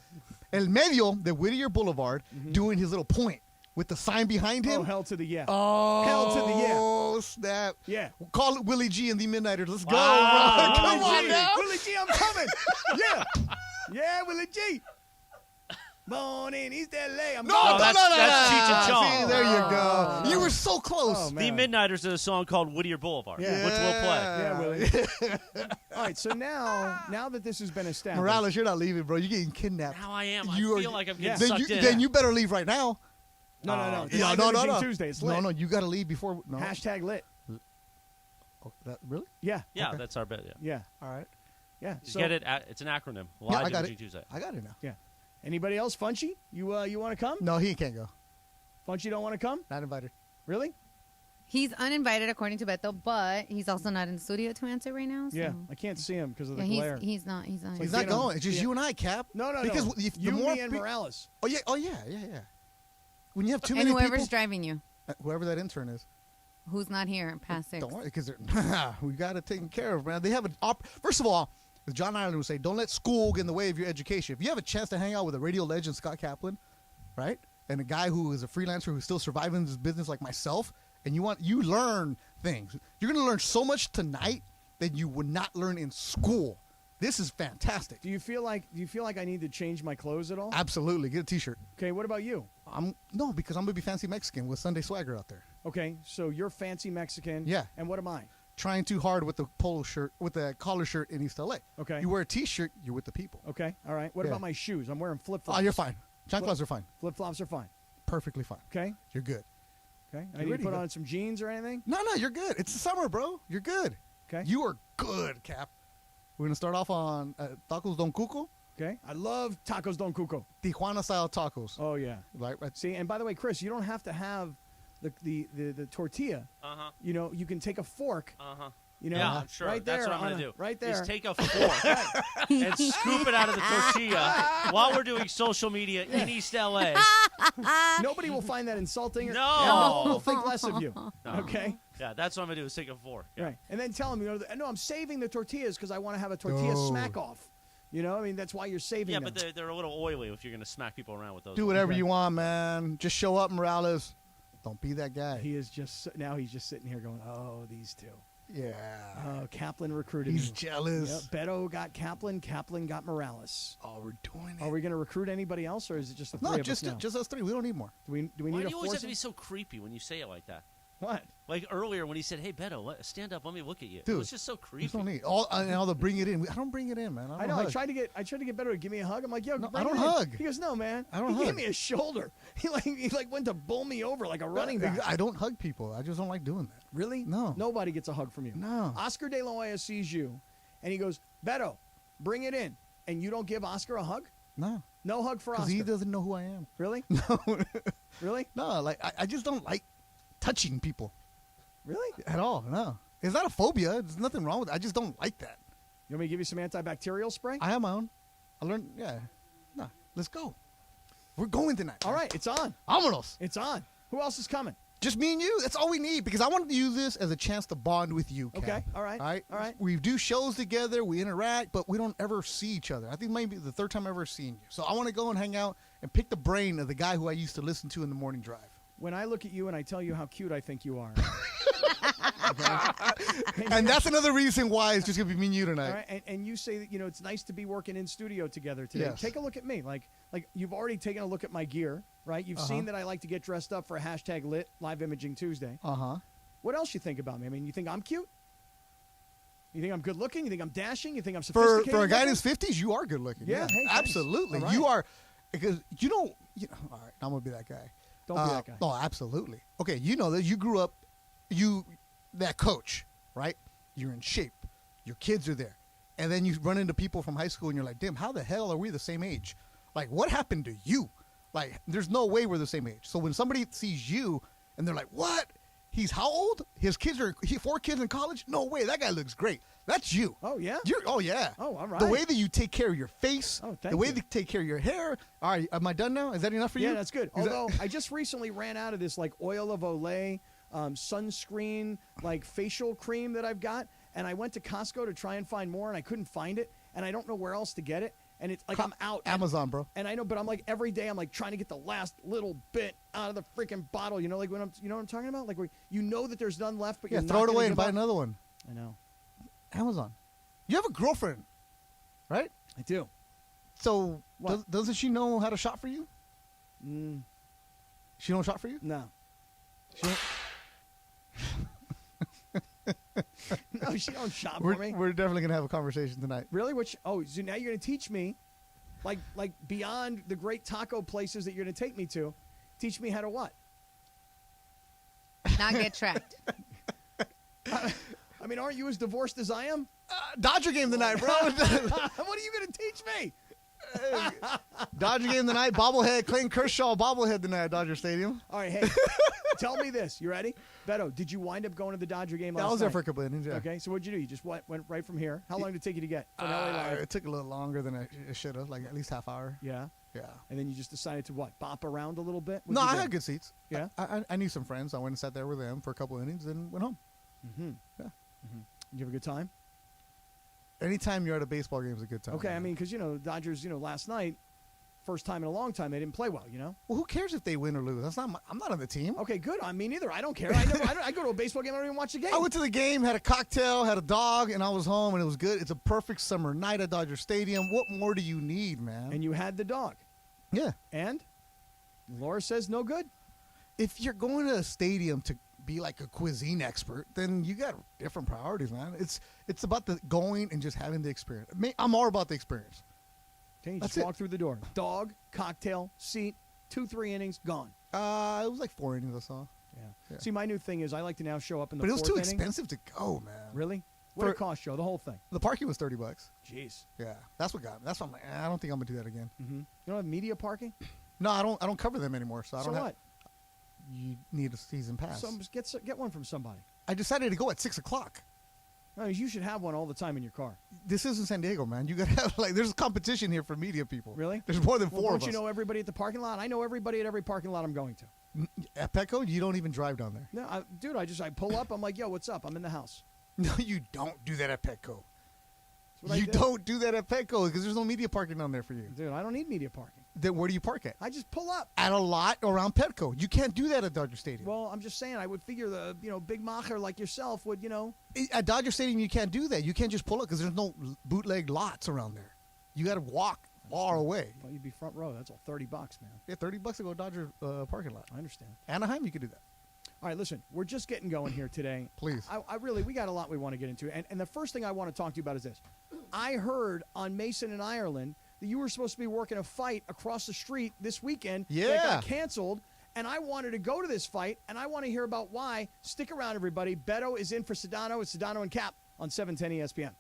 Speaker 9: El medio, the Whittier Boulevard, doing his little point with the sign behind him.
Speaker 3: Oh, hell to the yeah.
Speaker 9: Oh,
Speaker 3: Hell to the yeah.
Speaker 9: Oh, snap.
Speaker 3: Yeah.
Speaker 9: We'll call it Willie G and the Midnighters. Let's go,
Speaker 10: Wow.
Speaker 9: bro. Come
Speaker 10: Willie
Speaker 9: on
Speaker 10: G.
Speaker 9: now.
Speaker 3: Willie G, I'm coming. Yeah. Yeah, Willie G. Born in East LA. I'm
Speaker 9: No,
Speaker 3: coming.
Speaker 9: no,
Speaker 10: that's-
Speaker 9: no, no,
Speaker 10: that's
Speaker 9: no.
Speaker 10: Cheech and Chong.
Speaker 9: See, there you go. You were so close.
Speaker 3: Oh,
Speaker 10: The
Speaker 3: man.
Speaker 10: Midnighters did a song called Whittier Boulevard,
Speaker 3: Yeah.
Speaker 10: which we'll play.
Speaker 3: Yeah, Willie. All right, so now that this has been established.
Speaker 9: Morales, you're not leaving, bro. You're getting kidnapped.
Speaker 10: Now I am.
Speaker 9: You
Speaker 10: I
Speaker 9: are-
Speaker 10: feel like I'm
Speaker 3: Yeah.
Speaker 10: getting
Speaker 9: Then
Speaker 10: sucked in.
Speaker 9: then you better leave right now.
Speaker 3: No.
Speaker 9: Yeah,
Speaker 3: Live
Speaker 9: no,
Speaker 3: Imaging
Speaker 9: no.
Speaker 3: Tuesday. It's lit.
Speaker 9: No, you got to leave before. No.
Speaker 3: Hashtag lit.
Speaker 9: Oh, really?
Speaker 3: Yeah.
Speaker 10: Yeah,
Speaker 9: Okay.
Speaker 10: that's our bet. Yeah.
Speaker 3: Yeah.
Speaker 9: All right.
Speaker 3: Yeah.
Speaker 10: Just
Speaker 3: So,
Speaker 10: get it. It's an acronym.
Speaker 9: Yeah,
Speaker 10: Live
Speaker 9: I got
Speaker 10: Imaging
Speaker 9: it.
Speaker 10: Tuesday.
Speaker 9: I got it now.
Speaker 3: yeah. Anybody else, Funchy? You want to come?
Speaker 9: No, he can't go.
Speaker 3: Funchy don't want to come?
Speaker 9: Not invited.
Speaker 3: Really?
Speaker 11: He's uninvited according to Beto, but he's also not in the studio to answer right now. So.
Speaker 3: Yeah. I can't see him because of the
Speaker 11: Yeah,
Speaker 3: glare.
Speaker 11: he's not.
Speaker 9: He's
Speaker 3: Get
Speaker 9: not
Speaker 3: him.
Speaker 9: going. It's just
Speaker 3: Yeah.
Speaker 9: you and I, Cap.
Speaker 3: No.
Speaker 9: Because
Speaker 3: no.
Speaker 9: if the
Speaker 3: You,
Speaker 9: more
Speaker 3: me, and
Speaker 9: pe-
Speaker 3: Morales.
Speaker 9: Oh yeah. When you have too
Speaker 11: And
Speaker 9: many
Speaker 11: whoever's
Speaker 9: people,
Speaker 11: driving you,
Speaker 9: whoever that intern is,
Speaker 11: who's not here past 6.
Speaker 9: don't worry because we got it taken care of, man. They have an first of all, as John Ireland would say, don't let school get in the way of your education. If you have a chance to hang out with a radio legend, Scott Kaplan, right, and a guy who is a freelancer who's still surviving this business like myself, and you learn things. You're going to learn so much tonight that you would not learn in school. This is fantastic.
Speaker 3: Do you feel like I need to change my clothes at all?
Speaker 9: Absolutely, get a T-shirt.
Speaker 3: Okay. What about you?
Speaker 9: No, because I'm gonna be fancy Mexican with Sunday swagger out there.
Speaker 3: Okay. So you're fancy Mexican.
Speaker 9: Yeah.
Speaker 3: And what am I?
Speaker 9: trying too hard with the polo shirt, with the collar shirt in East LA.
Speaker 3: Okay.
Speaker 9: You wear a T-shirt, you're with the people.
Speaker 3: Okay. All right. What
Speaker 9: Yeah.
Speaker 3: about my shoes? I'm wearing flip-flops.
Speaker 9: Oh, you're fine. Chanclas are fine.
Speaker 3: Flip-flops are fine.
Speaker 9: Perfectly fine.
Speaker 3: Okay.
Speaker 9: You're good.
Speaker 3: Okay. I
Speaker 9: You're
Speaker 3: need
Speaker 9: ready
Speaker 3: to put
Speaker 9: to go.
Speaker 3: on some jeans or anything?
Speaker 9: No, you're good. It's the summer, bro. You're good.
Speaker 3: Okay.
Speaker 9: You are good, Cap. We're going to start off on Tacos Don Cuco.
Speaker 3: Okay. I love tacos Don Cuco.
Speaker 9: Tijuana-style tacos.
Speaker 3: Oh, yeah.
Speaker 9: Right.
Speaker 3: See, and by the way, Chris, you don't have to have the tortilla.
Speaker 10: Uh-huh.
Speaker 3: You know, you can take a fork.
Speaker 10: Uh-huh.
Speaker 3: You know,
Speaker 10: yeah, I'm sure.
Speaker 3: right
Speaker 10: That's
Speaker 3: there
Speaker 10: what I'm
Speaker 3: on
Speaker 10: going to do.
Speaker 3: Right there.
Speaker 10: Is take a fork and scoop it out of the tortilla while we're doing social media in East L.A.
Speaker 3: Nobody will find that insulting.
Speaker 10: No.
Speaker 3: We'll think less of you.
Speaker 10: No.
Speaker 3: Okay?
Speaker 10: Yeah, that's what I'm going to do is take a fork. Yeah.
Speaker 3: Right. And then tell them, you know, no, I'm saving the tortillas because I want to have a tortilla smack off. You know, I mean, that's why you're saving
Speaker 10: Yeah,
Speaker 3: them.
Speaker 10: but they're a little oily if you're going to smack people around with those.
Speaker 9: Do whatever you want, man. Just show up, Morales. Don't be that guy.
Speaker 3: He is just, now he's just sitting here going, oh, these two.
Speaker 9: Yeah.
Speaker 3: Oh, Kaplan recruited
Speaker 9: He's
Speaker 3: me.
Speaker 9: jealous.
Speaker 3: Yep, Beto got Kaplan. Kaplan got Morales.
Speaker 9: Oh, we're doing it.
Speaker 3: Are we going to recruit anybody else, or is it just the three
Speaker 9: No,
Speaker 3: of us now?
Speaker 9: just us three. We don't need more.
Speaker 3: Do we
Speaker 10: Why
Speaker 3: need
Speaker 10: do
Speaker 3: a
Speaker 10: you always have
Speaker 3: fourth?
Speaker 10: to be so creepy when you say it like that?
Speaker 3: What?
Speaker 10: Like earlier when he said, "Hey Beto, stand up, let me look at you."
Speaker 9: Dude,
Speaker 10: it was just so
Speaker 9: We
Speaker 10: creepy.
Speaker 9: don't need all the bring it in. I don't bring it in, man.
Speaker 3: I know. I tried to get Beto to give me a hug. I'm like, yo,
Speaker 9: No,
Speaker 3: bring
Speaker 9: I don't
Speaker 3: it in.
Speaker 9: hug.
Speaker 3: He goes, no, man.
Speaker 9: I don't
Speaker 3: He
Speaker 9: hug.
Speaker 3: gave me a shoulder. He went to bull me over like a running back.
Speaker 9: I don't hug people. I just don't like doing that.
Speaker 3: Really?
Speaker 9: No.
Speaker 3: Nobody gets a hug from you.
Speaker 9: No.
Speaker 3: Oscar De La Hoya sees you, and he goes, Beto, bring it in, and you don't give Oscar a hug?
Speaker 9: No.
Speaker 3: No hug for
Speaker 9: Because
Speaker 3: Oscar.
Speaker 9: he doesn't know who I am.
Speaker 3: Really?
Speaker 9: No.
Speaker 3: Really?
Speaker 9: No, like I just don't like touching people
Speaker 3: Really?
Speaker 9: at all. No. It's not a phobia. There's nothing wrong with it. I just don't like that.
Speaker 3: You want me to give you some antibacterial spray?
Speaker 9: I have my own. I learned, yeah. No, let's go. We're going tonight.
Speaker 3: All right, it's on.
Speaker 9: Vámonos.
Speaker 3: It's on. Who else is coming?
Speaker 9: Just me and you. That's all we need because I want to use this as a chance to bond with you, Kat.
Speaker 3: Okay, all right,
Speaker 9: All right?
Speaker 3: all right.
Speaker 9: We do shows together. We interact, but we don't ever see each other. I think maybe the third time I've ever seen you. So I want to go and hang out and pick the brain of the guy who I used to listen to in the morning drive.
Speaker 3: When I look at you and I tell you how cute I think you are.
Speaker 9: And that's another reason why it's just going to be me and you tonight.
Speaker 3: All right, and you say that, you know, it's nice to be working in studio together today.
Speaker 9: Yes.
Speaker 3: Take a look at me. Like you've already taken a look at my gear, right? You've seen that I like to get dressed up for #lit Live Imaging Tuesday.
Speaker 9: Uh-huh.
Speaker 3: What else you think about me? I mean, you think I'm cute? You think I'm good looking? You think I'm dashing? You think I'm
Speaker 9: For
Speaker 3: sophisticated?
Speaker 9: a guy in
Speaker 3: looking?
Speaker 9: his 50s, you are good looking.
Speaker 3: Yeah, hey, thanks.
Speaker 9: absolutely.
Speaker 3: All right.
Speaker 9: You are, because you know, all right, I'm going to be that guy.
Speaker 3: Don't be that guy.
Speaker 9: No, absolutely. Okay, you know that you grew up, that coach, right? You're in shape. Your kids are there. And then you run into people from high school and you're like, damn, how the hell are we the same age? Like, what happened to you? Like, there's no way we're the same age. So when somebody sees you and they're like, what? He's how old? His kids are 4 kids in college? No way. That guy looks great. That's you.
Speaker 3: Oh, yeah?
Speaker 9: Oh, yeah.
Speaker 3: Oh, all right.
Speaker 9: The way that you take care of your face,
Speaker 3: Oh, thank
Speaker 9: the way
Speaker 3: you.
Speaker 9: that you take care of your hair. All right, am I done now? Is that enough for you?
Speaker 3: Yeah, that's good.
Speaker 9: Is that-
Speaker 3: Although I just recently ran out of this like oil of Olay, sunscreen, like facial cream that I've got, and I went to Costco to try and find more, and I couldn't find it, and I don't know where else to get it, and it's like I'm out.
Speaker 9: Amazon, bro.
Speaker 3: And I know, but I'm like every day I'm like trying to get the last little bit out of the freaking bottle. You know, like you know what I'm talking about? Like where you know that there's none left, but
Speaker 9: Yeah,
Speaker 3: you're
Speaker 9: throw
Speaker 3: not
Speaker 9: it
Speaker 3: gonna
Speaker 9: away and
Speaker 3: give
Speaker 9: buy
Speaker 3: up.
Speaker 9: another one.
Speaker 3: I know.
Speaker 9: Amazon. You have a girlfriend, right?
Speaker 3: I do.
Speaker 9: So
Speaker 3: What?
Speaker 9: doesn't she know how to shop for you?
Speaker 3: Mm,
Speaker 9: She don't shop for you?
Speaker 3: no.
Speaker 9: She don't,
Speaker 3: No, she don't shop for me.
Speaker 9: we're definitely gonna have a conversation tonight.
Speaker 3: Really? So now you're going to teach me, like beyond the great taco places that you're going to take me to, teach me how to what?
Speaker 11: Not get tracked.
Speaker 3: I mean, aren't you as divorced as I am?
Speaker 9: Dodger game tonight, bro.
Speaker 3: What are you going to teach me?
Speaker 9: Dodger game tonight. Bobblehead. Clayton Kershaw bobblehead tonight at Dodger Stadium.
Speaker 3: All right, hey, tell me this. You ready? Beto, did you wind up going to the Dodger game last
Speaker 9: I was there
Speaker 3: night?
Speaker 9: for a couple innings. Yeah.
Speaker 3: Okay, so what'd you do? You just went right from here. How long did it take you to get from LA Live?
Speaker 9: It took a little longer than it should have, like at least half hour.
Speaker 3: Yeah.
Speaker 9: Yeah.
Speaker 3: And then you just decided to what? Bop around a little bit? What'd
Speaker 9: No,
Speaker 3: you
Speaker 9: I
Speaker 3: do?
Speaker 9: had good seats.
Speaker 3: Yeah?
Speaker 9: I knew some friends. I went and sat there with them for a couple innings and went home.
Speaker 3: Mm-hmm.
Speaker 9: Yeah.
Speaker 3: Mm-hmm. You have a good time?
Speaker 9: Anytime you're at a baseball game is a good time.
Speaker 3: Okay, I
Speaker 9: man.
Speaker 3: mean, because, Dodgers, last night, first time in a long time, they didn't play well,
Speaker 9: Well, who cares if they win or lose? I'm not on the team.
Speaker 3: Okay, good. I mean, neither. I don't care. I go to a baseball game. I don't even watch the game.
Speaker 9: I went to the game, had a cocktail, had a dog, and I was home, and it was good. It's a perfect summer night at Dodger Stadium. What more do you need, man?
Speaker 3: And you had the dog.
Speaker 9: Yeah.
Speaker 3: And Laura says no good.
Speaker 9: If you're going to a stadium to be like a cuisine expert, then you got different priorities, man. It's about the going and just having the experience. I'm all about the experience.
Speaker 3: Okay, you
Speaker 9: That's
Speaker 3: just
Speaker 9: it.
Speaker 3: walk through the door. Dog, cocktail, seat, 2-3 innings, gone.
Speaker 9: It was like 4 innings I saw.
Speaker 3: Yeah. See, my new thing is I like to now show up in the
Speaker 9: But it was
Speaker 3: fourth
Speaker 9: too
Speaker 3: inning.
Speaker 9: expensive to go, man.
Speaker 3: Really? What did it cost, Joe? The whole thing?
Speaker 9: The parking was $30.
Speaker 3: Jeez.
Speaker 9: Yeah, that's what got me. That's why I'm like, I don't think I'm gonna do that again.
Speaker 3: Mm-hmm. You don't have media parking?
Speaker 9: No, I don't cover them anymore. So I don't.
Speaker 3: So
Speaker 9: have,
Speaker 3: what?
Speaker 9: You need a season pass.
Speaker 3: Get one from somebody.
Speaker 9: I decided to go at 6 o'clock.
Speaker 3: No, you should have one all the time in your car.
Speaker 9: This isn't San Diego, man. You gotta have there's a competition here for media people.
Speaker 3: Really?
Speaker 9: There's more than
Speaker 3: Well,
Speaker 9: 4 of us.
Speaker 3: don't you know everybody at the parking lot? I know everybody at every parking lot I'm going to.
Speaker 9: At Petco, you don't even drive down there.
Speaker 3: No, dude, I pull up. I'm like, yo, what's up? I'm in the house.
Speaker 9: No, you don't do that at Petco.
Speaker 3: That's what I
Speaker 9: You
Speaker 3: do.
Speaker 9: don't do that at Petco because there's no media parking down there for you.
Speaker 3: Dude, I don't need media parking.
Speaker 9: Then where do you park at?
Speaker 3: I just pull up.
Speaker 9: At a lot around Petco. You can't do that at Dodger Stadium.
Speaker 3: Well, I'm just saying, I would figure the big macher like yourself would,
Speaker 9: At Dodger Stadium, you can't do that. You can't just pull up because there's no bootleg lots around there. You got to walk far away.
Speaker 3: Well, you'd be front row. That's all $30, man.
Speaker 9: Yeah, $30 to go Dodger parking lot.
Speaker 3: I understand.
Speaker 9: Anaheim, you could do that.
Speaker 3: All right, listen, we're just getting going here today.
Speaker 9: Please.
Speaker 3: We got a lot we want to get into. And the first thing I want to talk to you about is this. I heard on Mason and Ireland that you were supposed to be working a fight across the street this weekend.
Speaker 9: Yeah.
Speaker 3: That got canceled. And I wanted to go to this fight, and I want to hear about why. Stick around, everybody. Beto is in for Sedano. It's Sedano and Cap on 710 ESPN.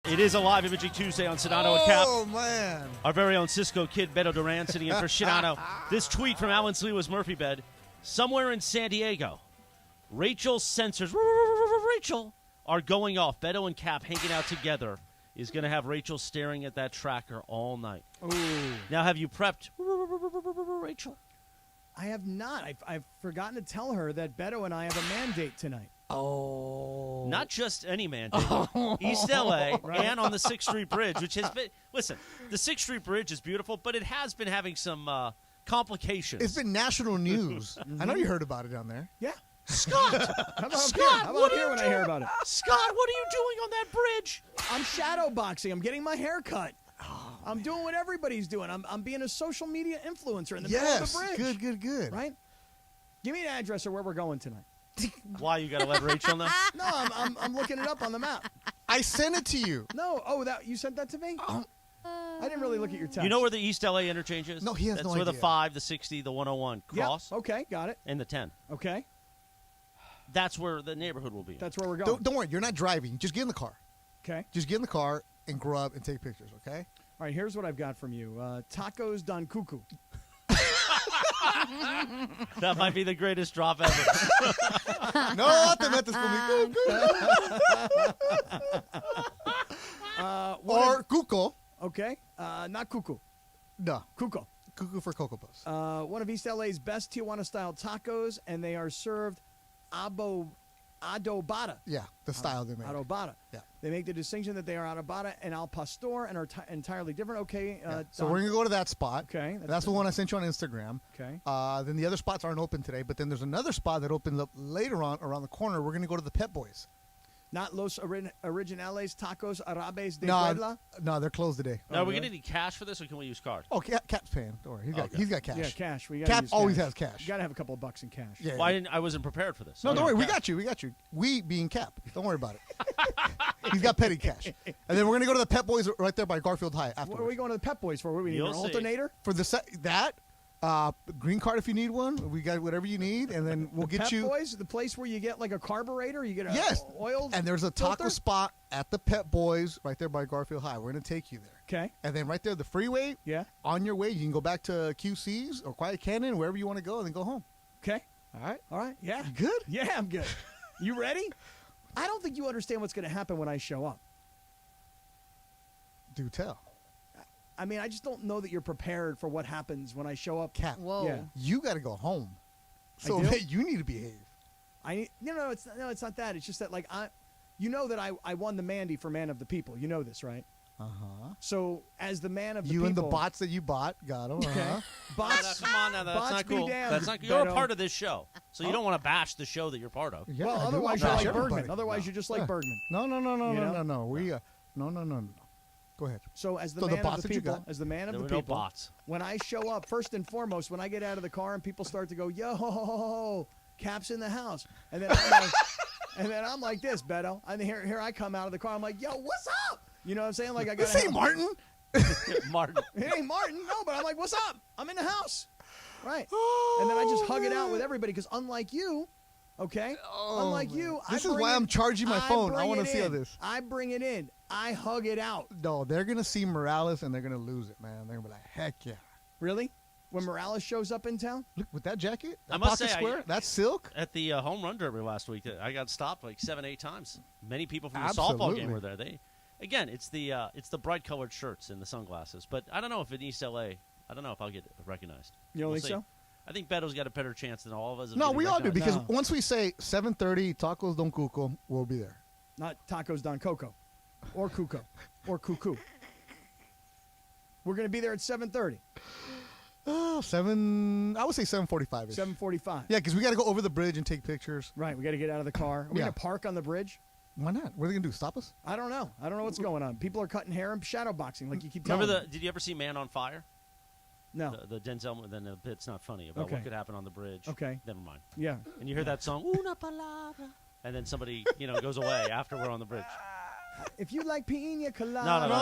Speaker 10: It is a live imaging Tuesday on Sedano and Cap.
Speaker 9: Oh, man.
Speaker 10: Our very own Cisco kid, Beto Duran, sitting in for Sedano. This tweet from Alan Sliwa's Murphy Bed. Somewhere in San Diego, Rachel's sensors, Rachel, are going off. Beto and Cap hanging out together is going to have Rachel staring at that tracker all night.
Speaker 3: Ooh.
Speaker 10: Now, have you prepped Rachel?
Speaker 3: I have not. I've forgotten to tell her that Beto and I have a mandate tonight.
Speaker 11: Oh.
Speaker 10: Not just any mandate. East LA and on the 6th Street Bridge, which has been, listen, the 6th Street Bridge is beautiful, but it has been having some complications.
Speaker 9: It's been national news. I know you heard about it down there.
Speaker 3: Yeah.
Speaker 10: Scott,
Speaker 3: How about
Speaker 10: Scott,
Speaker 3: up here? How
Speaker 10: what
Speaker 3: about
Speaker 10: are
Speaker 3: here
Speaker 10: you
Speaker 3: when I
Speaker 10: doing?
Speaker 3: hear about it?
Speaker 10: Scott, what are you doing on that bridge?
Speaker 3: I'm shadow boxing. I'm getting my hair cut. I'm doing what everybody's doing. I'm being a social media influencer in the middle of the bridge.
Speaker 9: Good.
Speaker 3: Right? Give me an address of where we're going tonight.
Speaker 10: Why you got to let Rachel know?
Speaker 3: No, I'm looking it up on the map.
Speaker 9: I sent it to you.
Speaker 3: No, that you sent that to me? I didn't really look at your text.
Speaker 10: You know where the East LA interchange is?
Speaker 9: No, he has
Speaker 10: That's
Speaker 9: no
Speaker 10: where
Speaker 9: idea.
Speaker 10: the 5, the 60, the 101 cross.
Speaker 3: Yeah. Okay, got it.
Speaker 10: And the 10.
Speaker 3: Okay,
Speaker 10: That's where the neighborhood will be.
Speaker 3: that's where we're going.
Speaker 9: Don't worry. You're not driving. Just get in the car.
Speaker 3: Okay.
Speaker 9: Just get in the car and grub and take pictures, okay?
Speaker 3: All right, here's what I've got from you. Tacos Don Cuckoo.
Speaker 10: That might be the greatest drop ever.
Speaker 9: No te metes conmigo. Or Cuco.
Speaker 3: Okay, not Cuckoo.
Speaker 9: No.
Speaker 3: Cuco.
Speaker 9: Cuckoo for Cocoa Puffs.
Speaker 3: One of East LA's best Tijuana-style tacos, and they are served adobada.
Speaker 9: Yeah, the style they make.
Speaker 3: Adobada.
Speaker 9: Yeah.
Speaker 3: They make the distinction that they are adobada and al pastor and are entirely different. Okay.
Speaker 9: So we're going to go to that spot.
Speaker 3: Okay.
Speaker 9: That's the one I sent you on Instagram.
Speaker 3: Okay.
Speaker 9: Then the other spots aren't open today, but then there's another spot that opens up later on around the corner. We're going to go to the Pet Boys.
Speaker 3: Not Los Originales Tacos Arabes de Puebla.
Speaker 9: No, they're closed today.
Speaker 10: Now, are we going to need cash for this, or can we use card?
Speaker 9: Oh, Cap's paying. Don't worry. He's got cash.
Speaker 3: Yeah, cash. We
Speaker 9: Cap always has cash.
Speaker 3: You got to have a couple of bucks in cash.
Speaker 9: Yeah.
Speaker 10: Well, I wasn't prepared for this.
Speaker 9: No, don't worry. We got you. We being Cap. Don't worry about it. He's got petty cash. And then we're going to go to the Pet Boys right there by Garfield High afterwards.
Speaker 3: What are we going to the Pet Boys for? What do we need?
Speaker 10: You'll
Speaker 3: An
Speaker 10: see.
Speaker 3: alternator?
Speaker 9: For that, green card if you need one. We got whatever you need, and then we'll get
Speaker 3: Pet
Speaker 9: you.
Speaker 3: Boys, the place where you get like a carburetor, you get a
Speaker 9: Yes.
Speaker 3: oil.
Speaker 9: And there's a taco
Speaker 3: filter?
Speaker 9: spot at the Pet Boys right there by Garfield High. We're going to take you there.
Speaker 3: Okay.
Speaker 9: And then right there, the freeway.
Speaker 3: Yeah.
Speaker 9: On your way, you can go back to QC's or Quiet Canyon, wherever you want to go, and then go home.
Speaker 3: Okay.
Speaker 9: All right.
Speaker 3: All right. Yeah.
Speaker 9: You good?
Speaker 3: Yeah, I'm good. You ready? I don't think you understand what's going to happen when I show up.
Speaker 9: Do tell.
Speaker 3: I mean, I just don't know that you're prepared for what happens when I show up.
Speaker 9: Cap.
Speaker 11: Whoa.
Speaker 3: Yeah.
Speaker 9: You got to go home.
Speaker 3: I
Speaker 9: So
Speaker 3: do?
Speaker 9: you need to behave.
Speaker 3: It's not that. It's just that you know that I won the Mandy for Man of the People. You know this, right?
Speaker 9: Uh-huh.
Speaker 3: So as the man of the
Speaker 9: You
Speaker 3: people,
Speaker 9: and the bots that you bought got them.
Speaker 3: Okay.
Speaker 9: Uh-huh.
Speaker 3: Bots.
Speaker 10: Come on now, that's
Speaker 3: bots
Speaker 10: not
Speaker 3: be
Speaker 10: cool.
Speaker 3: damned,
Speaker 10: That's not. You're
Speaker 3: Beto.
Speaker 10: a part of this show, so you don't want to bash the show that you're part of.
Speaker 9: Yeah,
Speaker 3: Well,
Speaker 9: I do.
Speaker 3: otherwise
Speaker 9: I'll
Speaker 3: you're
Speaker 9: bash
Speaker 3: like
Speaker 9: everybody.
Speaker 3: Bergman. Otherwise you're just like Bergman.
Speaker 9: No.
Speaker 3: You know?
Speaker 9: No. Go ahead.
Speaker 3: So as the
Speaker 9: So the
Speaker 3: man
Speaker 9: bots
Speaker 3: of the
Speaker 9: that you
Speaker 3: people,
Speaker 9: got?
Speaker 3: as the man of
Speaker 10: There
Speaker 3: the
Speaker 10: were no
Speaker 3: people,
Speaker 10: bots.
Speaker 3: when I show up, first and foremost, when I get out of the car and people start to go, yo, Cap's in the house, and then I'm like this, Beto. And here I come out of the car. I'm like, yo, what's up? You know what I'm saying? Like I got.
Speaker 9: This ain't Martin.
Speaker 10: Martin.
Speaker 3: It ain't Martin. No, but I'm like, what's up? I'm in the house. Right. And then I just hug it out with everybody because unlike you, okay? unlike you,
Speaker 9: This
Speaker 3: I
Speaker 9: is
Speaker 3: bring
Speaker 9: why
Speaker 3: it-
Speaker 9: I'm charging my phone. I
Speaker 3: bring
Speaker 9: wanna
Speaker 3: it
Speaker 9: see
Speaker 3: in.
Speaker 9: this.
Speaker 3: I bring it in. I hug it out.
Speaker 9: No, they're gonna see Morales and they're gonna lose it, man. They're gonna be like, heck yeah.
Speaker 3: Really? When Morales shows up in town?
Speaker 9: Look with that jacket.
Speaker 10: I
Speaker 9: That
Speaker 10: must
Speaker 9: pocket
Speaker 10: say,
Speaker 9: square. That's silk.
Speaker 10: At the home run derby last week, I got stopped like 7-8 times. Many people from the softball
Speaker 9: Absolutely.
Speaker 10: game were there. Again, it's the bright colored shirts and the sunglasses. But I don't know if in East LA, I don't know if I'll get recognized.
Speaker 3: You don't
Speaker 10: We'll
Speaker 3: think
Speaker 10: see.
Speaker 3: so?
Speaker 10: I think Beto's got a better chance than all of us. Of
Speaker 9: No,
Speaker 10: getting
Speaker 9: we all do
Speaker 10: recognized.
Speaker 9: because once we say 7:30 tacos Don Cuco, we'll be there.
Speaker 3: Not tacos Don Coco or Cuco or Cuckoo. We're going to be there at 7:30.
Speaker 9: Oh, 7. I would say 7:45.
Speaker 3: 7:45.
Speaker 9: Yeah, because we got to go over the bridge and take pictures.
Speaker 3: Right. We got to get out of the car. Are we
Speaker 9: Yeah.
Speaker 3: going to park on the bridge?
Speaker 9: Why not? What are they gonna do? Stop us?
Speaker 3: I don't know. I don't know what's going on. People are cutting hair and shadow boxing like you keep telling
Speaker 10: Remember
Speaker 3: me.
Speaker 10: did you ever see Man on Fire?
Speaker 3: No.
Speaker 10: The Denzel, then the bit's not funny about
Speaker 3: Okay.
Speaker 10: what could happen on the bridge.
Speaker 3: Okay.
Speaker 10: Never mind.
Speaker 3: Yeah.
Speaker 10: And you hear that song, Una Palabra, and then somebody, goes away after we're on the bridge.
Speaker 3: If you like piña colada.
Speaker 10: No.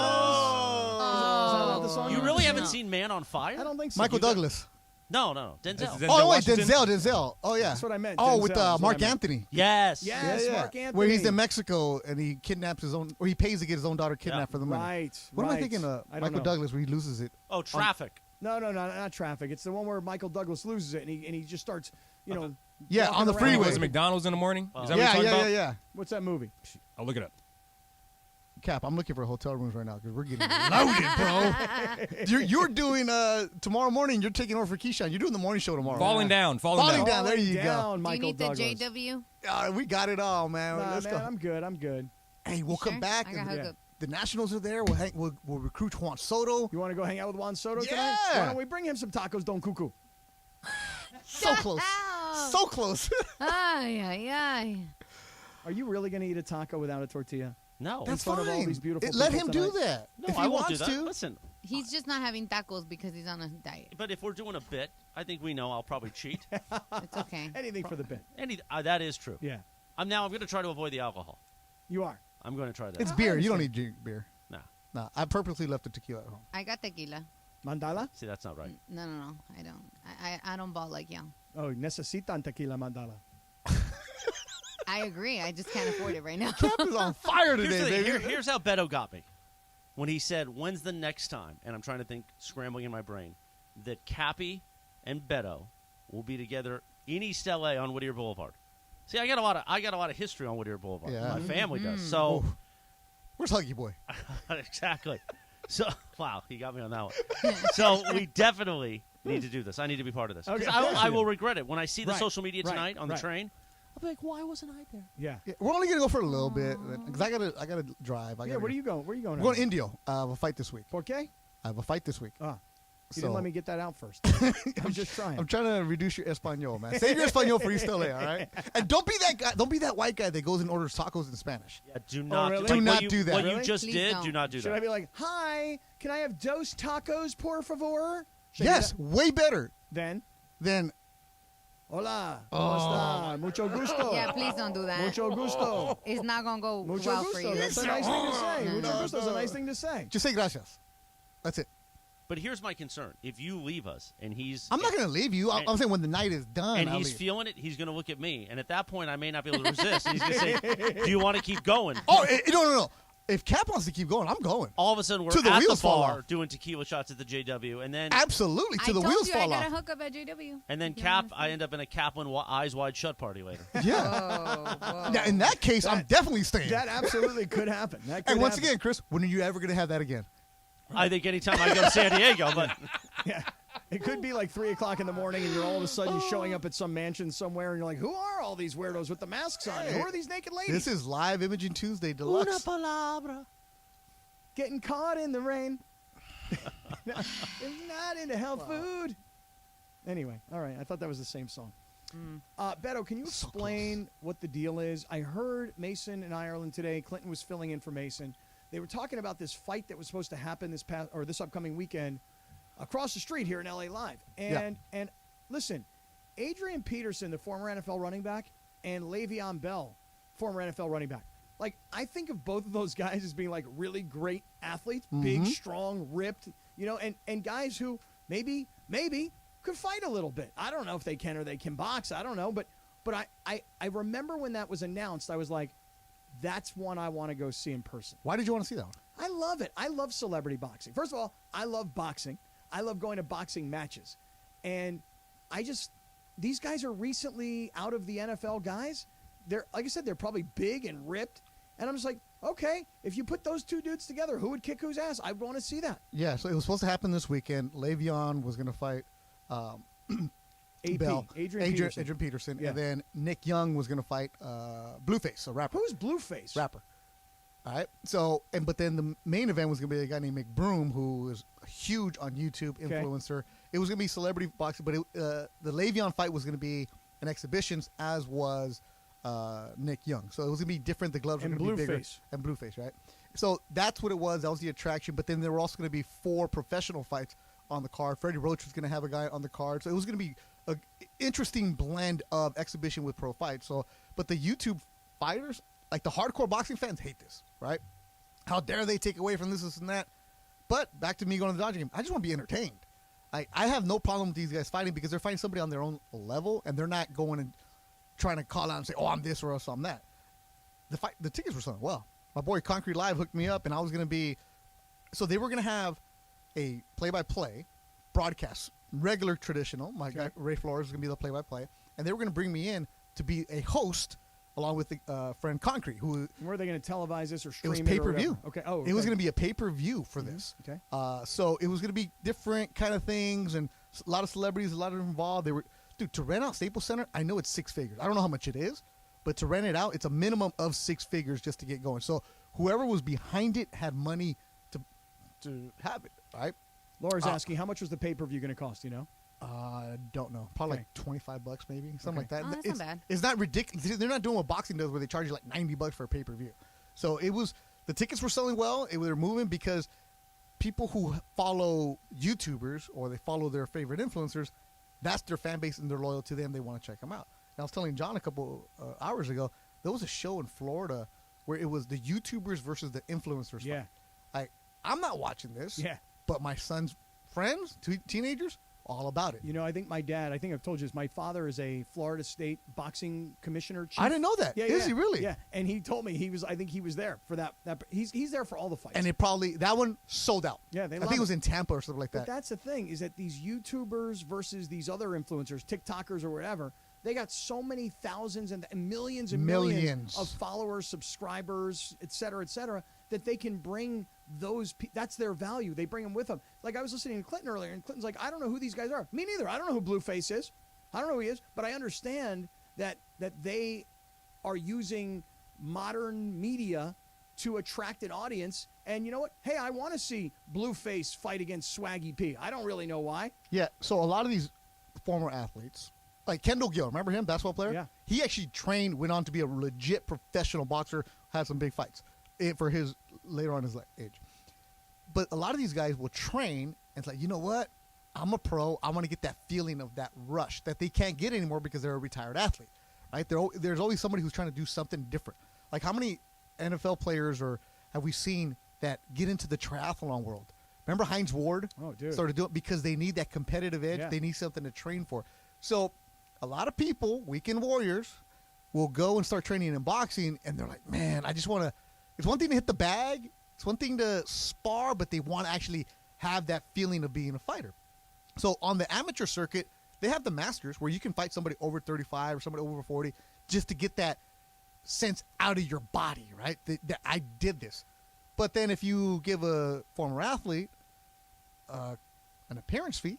Speaker 3: Is that not the song?
Speaker 10: You really haven't seen Man on Fire?
Speaker 3: I don't think so.
Speaker 9: Michael Douglas.
Speaker 10: No. Denzel.
Speaker 9: Oh wait, Denzel. Oh yeah.
Speaker 3: That's what I meant.
Speaker 9: Oh,
Speaker 3: Denzel
Speaker 9: with
Speaker 3: is what I
Speaker 9: Mark
Speaker 3: meant.
Speaker 9: Anthony.
Speaker 10: Yes.
Speaker 3: Yes, Mark Anthony.
Speaker 9: Where he's in Mexico and he kidnaps his own, or he pays to get his own daughter kidnapped for the money.
Speaker 3: Right.
Speaker 9: What am I
Speaker 3: right.
Speaker 9: thinking of?
Speaker 3: I don't
Speaker 9: Michael
Speaker 3: know.
Speaker 9: Douglas, where he loses it.
Speaker 10: Oh, Traffic.
Speaker 3: No, not Traffic. It's the one where Michael Douglas loses it and he just starts,
Speaker 9: Yeah,
Speaker 3: walking
Speaker 9: on the
Speaker 3: around.
Speaker 9: freeway.
Speaker 12: Was it McDonald's in the morning? Is that
Speaker 9: Yeah,
Speaker 12: what you're talking about?
Speaker 9: yeah.
Speaker 3: What's that movie?
Speaker 12: I'll look it up.
Speaker 9: Cap, I'm looking for hotel rooms right now because we're getting loaded, bro. You're doing tomorrow morning. You're taking over for Keyshawn. You're doing the morning show tomorrow.
Speaker 12: Falling down.
Speaker 9: Falling down. There you go.
Speaker 3: Down,
Speaker 11: Do you
Speaker 3: Michael
Speaker 11: need the
Speaker 3: Douglas.
Speaker 11: JW?
Speaker 9: We got it all, man.
Speaker 3: Nah,
Speaker 9: Let's
Speaker 3: man,
Speaker 9: go.
Speaker 3: I'm good.
Speaker 9: Hey, we'll
Speaker 11: Sure?
Speaker 9: come back.
Speaker 11: I got
Speaker 9: and
Speaker 11: hookup.
Speaker 9: the Nationals are there, we'll recruit Juan Soto.
Speaker 3: You want to go hang out with Juan Soto
Speaker 9: Yeah.
Speaker 3: tonight? Why don't we bring him some tacos Don Cuckoo?
Speaker 9: So close. So close.
Speaker 11: Ay, ay, ay.
Speaker 3: Are you really going to eat a taco without a tortilla?
Speaker 10: No.
Speaker 3: In
Speaker 9: That's
Speaker 3: front
Speaker 9: fine.
Speaker 3: of all these beautiful
Speaker 9: Let
Speaker 3: people
Speaker 9: him do
Speaker 3: tonight?
Speaker 9: that.
Speaker 10: No,
Speaker 9: if he
Speaker 10: I won't
Speaker 9: wants
Speaker 10: do that.
Speaker 9: to.
Speaker 10: Listen,
Speaker 11: He's just not having tacos because he's on a diet.
Speaker 10: but if we're doing a bit, I think we know I'll probably cheat.
Speaker 11: It's okay.
Speaker 3: Anything for the bit.
Speaker 10: That is true.
Speaker 3: Yeah.
Speaker 10: I'm going to try to avoid the alcohol.
Speaker 3: You are.
Speaker 10: I'm going to try that.
Speaker 9: It's beer. You don't need drink beer.
Speaker 10: No.
Speaker 9: No, I purposely left the tequila at home.
Speaker 11: I got tequila.
Speaker 3: Mandala?
Speaker 10: See, that's not right.
Speaker 11: No, I don't. I don't ball like young.
Speaker 3: Oh, necesitan tequila mandala.
Speaker 11: I agree. I just can't afford it right now.
Speaker 9: Cap is on fire
Speaker 10: Here's,
Speaker 9: today,
Speaker 10: the thing.
Speaker 9: baby.
Speaker 10: Here's how Beto got me. When he said, when's the next time? And I'm trying to think, scrambling in my brain, that Cappy and Beto will be together in East LA on Whittier Boulevard. See, I got a lot of history on Whittier Boulevard.
Speaker 9: Yeah.
Speaker 10: My family does.
Speaker 11: Mm-hmm.
Speaker 10: So
Speaker 9: Where's Huggy Boy?
Speaker 10: exactly. So wow, he got me on that one. So we definitely need to do this. I need to be part of this. 'Cause
Speaker 3: Okay,
Speaker 10: I will regret it when I see the
Speaker 3: Right,
Speaker 10: social media
Speaker 3: right,
Speaker 10: tonight on the
Speaker 3: right.
Speaker 10: train. I'll be like, why wasn't I there?
Speaker 3: Yeah.
Speaker 9: Yeah, we're only gonna go for a little bit because I gotta drive.
Speaker 3: Yeah, where are you going? Where are you going?
Speaker 9: We're going to Indio. I have a fight this week.
Speaker 3: ¿Por qué?
Speaker 9: I have a fight this week.
Speaker 3: Ah. You
Speaker 9: So-
Speaker 3: didn't let me get that out first. I was just trying.
Speaker 9: I'm trying to reduce your Espanol, man. Save your Espanol for East LA, all right? And don't be that guy. Don't be that white guy that goes and orders tacos in Spanish.
Speaker 10: Yeah, do not
Speaker 3: really?
Speaker 10: do,
Speaker 9: Do not
Speaker 10: what you,
Speaker 9: do that.
Speaker 10: What you
Speaker 3: Really?
Speaker 10: just
Speaker 11: Please
Speaker 10: did,
Speaker 11: don't.
Speaker 10: do not do
Speaker 3: Should
Speaker 10: that.
Speaker 3: I be like, hi, can I have dos tacos, por favor? Should I do
Speaker 9: Yes,
Speaker 3: that?
Speaker 9: way better
Speaker 3: Then,
Speaker 9: than
Speaker 3: hola, ¿cómo está? Mucho gusto.
Speaker 11: Yeah, please don't do that.
Speaker 3: Mucho gusto.
Speaker 11: It's not gonna go
Speaker 3: Mucho
Speaker 11: well
Speaker 3: gusto.
Speaker 11: for you.
Speaker 3: That's a nice thing to say.
Speaker 11: No,
Speaker 3: Mucho
Speaker 11: no.
Speaker 3: gusto is a nice thing to say.
Speaker 9: just say gracias. That's it.
Speaker 10: But here's my concern: if you leave us and he's,
Speaker 9: I'm not gonna leave you. I'm saying when the night is done,
Speaker 10: and
Speaker 9: I'll
Speaker 10: he's
Speaker 9: leave.
Speaker 10: feeling it, he's going to look at me, and at that point, I may not be able to resist. And he's going to say, "Do you want to keep going?"
Speaker 9: Oh no! If Cap wants to keep going, I'm going.
Speaker 10: All of a sudden, we're
Speaker 9: Till the
Speaker 10: at the
Speaker 9: wheels fall
Speaker 10: bar
Speaker 9: off.
Speaker 10: doing tequila shots at the JW, and then
Speaker 9: Absolutely,
Speaker 11: I
Speaker 9: till the
Speaker 11: told
Speaker 9: wheels
Speaker 11: you
Speaker 9: fall
Speaker 11: I got
Speaker 9: off.
Speaker 11: a hookup at JW.
Speaker 10: and then
Speaker 11: You
Speaker 10: Cap,
Speaker 11: understand?
Speaker 10: I end up in a Kaplan eyes wide shut party later.
Speaker 9: Yeah.
Speaker 11: Whoa.
Speaker 9: Now, in that case, I'm definitely staying.
Speaker 3: That absolutely could happen. That could
Speaker 9: And once
Speaker 3: happen.
Speaker 9: again, Chris, when are you ever gonna have that again?
Speaker 10: I think anytime I go to San Diego, but
Speaker 3: Yeah. It could be like 3 o'clock in the morning, and you're all of a sudden showing up at some mansion somewhere, and you're like, who are all these weirdos with the masks on? Who are these naked ladies?
Speaker 9: This is Live Imaging Tuesday Deluxe.
Speaker 10: palabra.
Speaker 3: Getting caught in the rain. It's not into health food. Anyway, all right. I thought that was the same song. Beto, can you
Speaker 9: So
Speaker 3: explain what the deal is? I heard Mason in Ireland today. Clinton was filling in for Mason. They were talking about this fight that was supposed to happen this upcoming weekend across the street here in LA Live. And listen, Adrian Peterson, the former NFL running back, and Le'Veon Bell, former NFL running back. Like, I think of both of those guys as being like really great athletes, big, strong, ripped, and guys who maybe could fight a little bit. I don't know if they can or they can box. I don't know, but I remember when that was announced, I was like, that's one I want to go see in person.
Speaker 9: Why did you want to see that one?
Speaker 3: I love it. I love celebrity boxing. First of all, I love boxing. I love going to boxing matches. And these guys are recently out of the NFL guys. They're, like I said, they're probably big and ripped. And I'm just like, okay, if you put those two dudes together, who would kick whose ass? I want to see that.
Speaker 9: Yeah, so it was supposed to happen this weekend. Le'Veon was going to fight
Speaker 3: AP,
Speaker 9: Bell,
Speaker 3: Adrian Peterson. Yeah.
Speaker 9: and then Nick Young was going to fight Blueface, a rapper.
Speaker 3: Who's Blueface?
Speaker 9: Rapper. All right. So, but then the main event was going to be a guy named McBroom, who is huge on YouTube, influencer. It was going to be celebrity boxing, but the Le'Veon fight was going to be an exhibition, as was Nick Young. So it was going to be different. The gloves were
Speaker 3: And
Speaker 9: going to be bigger.
Speaker 3: Blueface.
Speaker 9: And Blueface, right? So that's what it was. That was the attraction. But then there were also going to be 4 professional fights on the card. Freddie Roach was going to have a guy on the card. So it was going to be an interesting blend of exhibition with pro fights. So, but the YouTube fighters, like the hardcore boxing fans, hate this, right? How dare they take away from this and that? But back to me going to the Dodger game. I just want to be entertained. I have no problem with these guys fighting because they're fighting somebody on their own level, and they're not going and trying to call out and say, "Oh, I'm this or else I'm that." The tickets were selling well. My boy Concrete Live hooked me up, and I was going to be. So they were going to have a play-by-play broadcast, regular traditional. My guy Ray Flores was going to be the play-by-play, and they were going to bring me in to be a host along with the friend Concrete, who.
Speaker 3: Where are they going to televise this or
Speaker 9: It
Speaker 3: stream
Speaker 9: was
Speaker 3: it?
Speaker 9: pay-per-view.
Speaker 3: Okay. Oh,
Speaker 9: It was going to be a pay-per-view for this.
Speaker 3: Okay.
Speaker 9: So it was going to be different kind of things, and a lot of celebrities, a lot of them involved. They were, dude, to rent out Staples Center, I know it's 6 figures. I don't know how much it is, but to rent it out, it's a minimum of 6 figures just to get going. So whoever was behind it had money to have it, right?
Speaker 3: Laura's asking, how much was the pay-per-view going to cost, you know?
Speaker 9: Don't know. Probably
Speaker 3: Okay.
Speaker 9: like $25 maybe, something like that.
Speaker 11: Oh, that's
Speaker 9: it's,
Speaker 11: not bad.
Speaker 9: It's not ridiculous. They're not doing what boxing does where they charge you like $90 for a pay-per-view. So the tickets were selling well. They were moving because people who follow YouTubers or they follow their favorite influencers, that's their fan base and they're loyal to them. They want to check them out. And I was telling John a couple hours ago, there was a show in Florida where it was the YouTubers versus the influencers.
Speaker 3: Yeah.
Speaker 9: Like, I'm not watching this.
Speaker 3: Yeah.
Speaker 9: But my son's friends, teenagers, all about it.
Speaker 3: You know, I think my dad, I think I've told you this, my father is a Florida State boxing commissioner chief.
Speaker 9: I didn't know that.
Speaker 3: Yeah,
Speaker 9: Is he really?
Speaker 3: Yeah, and he told me I think he was there for that he's there for all the fights.
Speaker 9: And that one sold out.
Speaker 3: Yeah, they
Speaker 9: I
Speaker 3: love
Speaker 9: think it was
Speaker 3: it.
Speaker 9: in Tampa or something like
Speaker 3: But
Speaker 9: that.
Speaker 3: that's the thing, is that these YouTubers versus these other influencers, TikTokers or whatever, they got so many thousands and millions and millions of followers, subscribers, et cetera, that they can bring that's their value. They bring them with them. Like I was listening to Clinton earlier, and Clinton's like, I don't know who these guys are. Me neither. I don't know who Blueface is. I don't know who he is, but I understand that they are using modern media to attract an audience. And you know what? Hey, I want to see Blueface fight against Swaggy P. I don't really know why.
Speaker 9: Yeah, so a lot of these former athletes, like Kendall Gill, remember him, basketball player?
Speaker 3: Yeah.
Speaker 9: He actually went on to be a legit professional boxer, had some big fights for his later on in his age. But a lot of these guys will train, and it's like, you know what? I'm a pro. I want to get that feeling of that rush that they can't get anymore because they're a retired athlete, right? There's always somebody who's trying to do something different. Like how many NFL players have we seen that get into the triathlon world? Remember Heinz Ward?
Speaker 3: Oh, dude.
Speaker 9: Started doing it because they need that competitive edge.
Speaker 3: Yeah.
Speaker 9: They need something to train for. So a lot of people, weekend warriors, will go and start training in boxing, and they're like, man, I just want to – it's one thing to hit the bag. It's one thing to spar, but they want to actually have that feeling of being a fighter. So on the amateur circuit, they have the masters where you can fight somebody over 35 or somebody over 40 just to get that sense out of your body, right? That I did this. But then if you give a former athlete an appearance fee,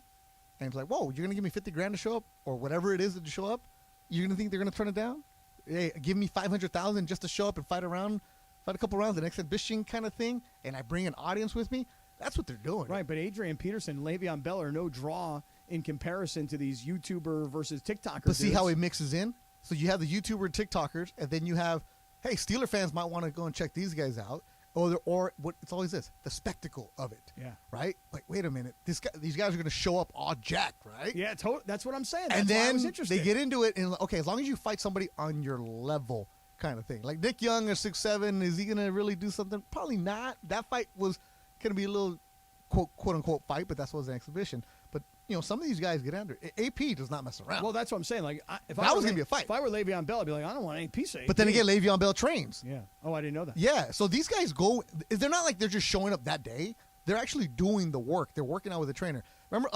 Speaker 9: and it's like, whoa, you're going to give me $50,000 to show up, or whatever it is to show up, you're going to think they're going to turn it down? Hey, give me $500,000 just to show up and fight a couple rounds, an exhibition kind of thing, and I bring an audience with me. That's what they're doing.
Speaker 3: Right, but Adrian Peterson, Le'Veon Bell are no draw in comparison to these YouTuber versus TikToker
Speaker 9: But see
Speaker 3: dudes.
Speaker 9: how he mixes in? So you have the YouTuber and TikTokers, and then you have, hey, Steeler fans might want to go and check these guys out. Or what? It's always this, the spectacle of it.
Speaker 3: Yeah.
Speaker 9: Right? Like, wait a minute. These guys are going to show up all jacked, right?
Speaker 3: Yeah, that's what I'm saying. That's
Speaker 9: And
Speaker 3: why I
Speaker 9: then
Speaker 3: was interested.
Speaker 9: they get into it, and okay, as long as you fight somebody on your level kind of thing. Like Nick Young is 6'7", is he going to really do something? Probably not. That fight was going to be a little quote-unquote fight, but that was an exhibition. But, some of these guys get under it. AP does not mess around.
Speaker 3: Well, that's what I'm saying. Like, if
Speaker 9: That was going to be a fight.
Speaker 3: If I were Le'Veon Bell, I'd be like, I don't want any piece of it.
Speaker 9: But then again, Le'Veon Bell trains.
Speaker 3: Yeah. Oh, I didn't know that.
Speaker 9: Yeah, so these guys go. They're not like they're just showing up that day. They're actually doing the work. They're working out with a trainer. Remember,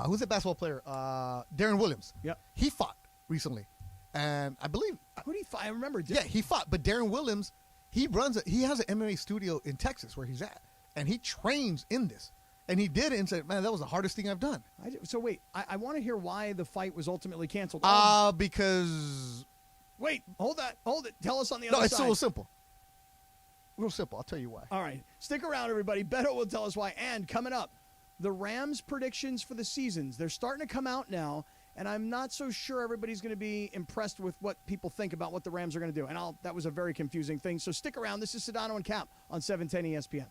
Speaker 9: who's that basketball player? Darren Williams.
Speaker 3: Yep.
Speaker 9: He fought recently, and I believe.
Speaker 3: Who did he fight? I remember.
Speaker 9: Yeah, he fought. But Darren Williams, he has an MMA studio in Texas where he's at, and he trains in this. And he did it and said, man, that was the hardest thing I've done.
Speaker 3: So wait, I want to hear why the fight was ultimately canceled.
Speaker 9: Because.
Speaker 3: Wait, hold it. Tell us on the other side.
Speaker 9: No, it's real simple. Real simple. I'll tell you why.
Speaker 3: All right. Stick around, everybody. Beto will tell us why. And coming up, the Rams' predictions for the seasons. They're starting to come out now, and I'm not so sure everybody's going to be impressed with what people think about what the Rams are going to do. And that was a very confusing thing. So stick around. This is Sedano and Cap on 710 ESPN.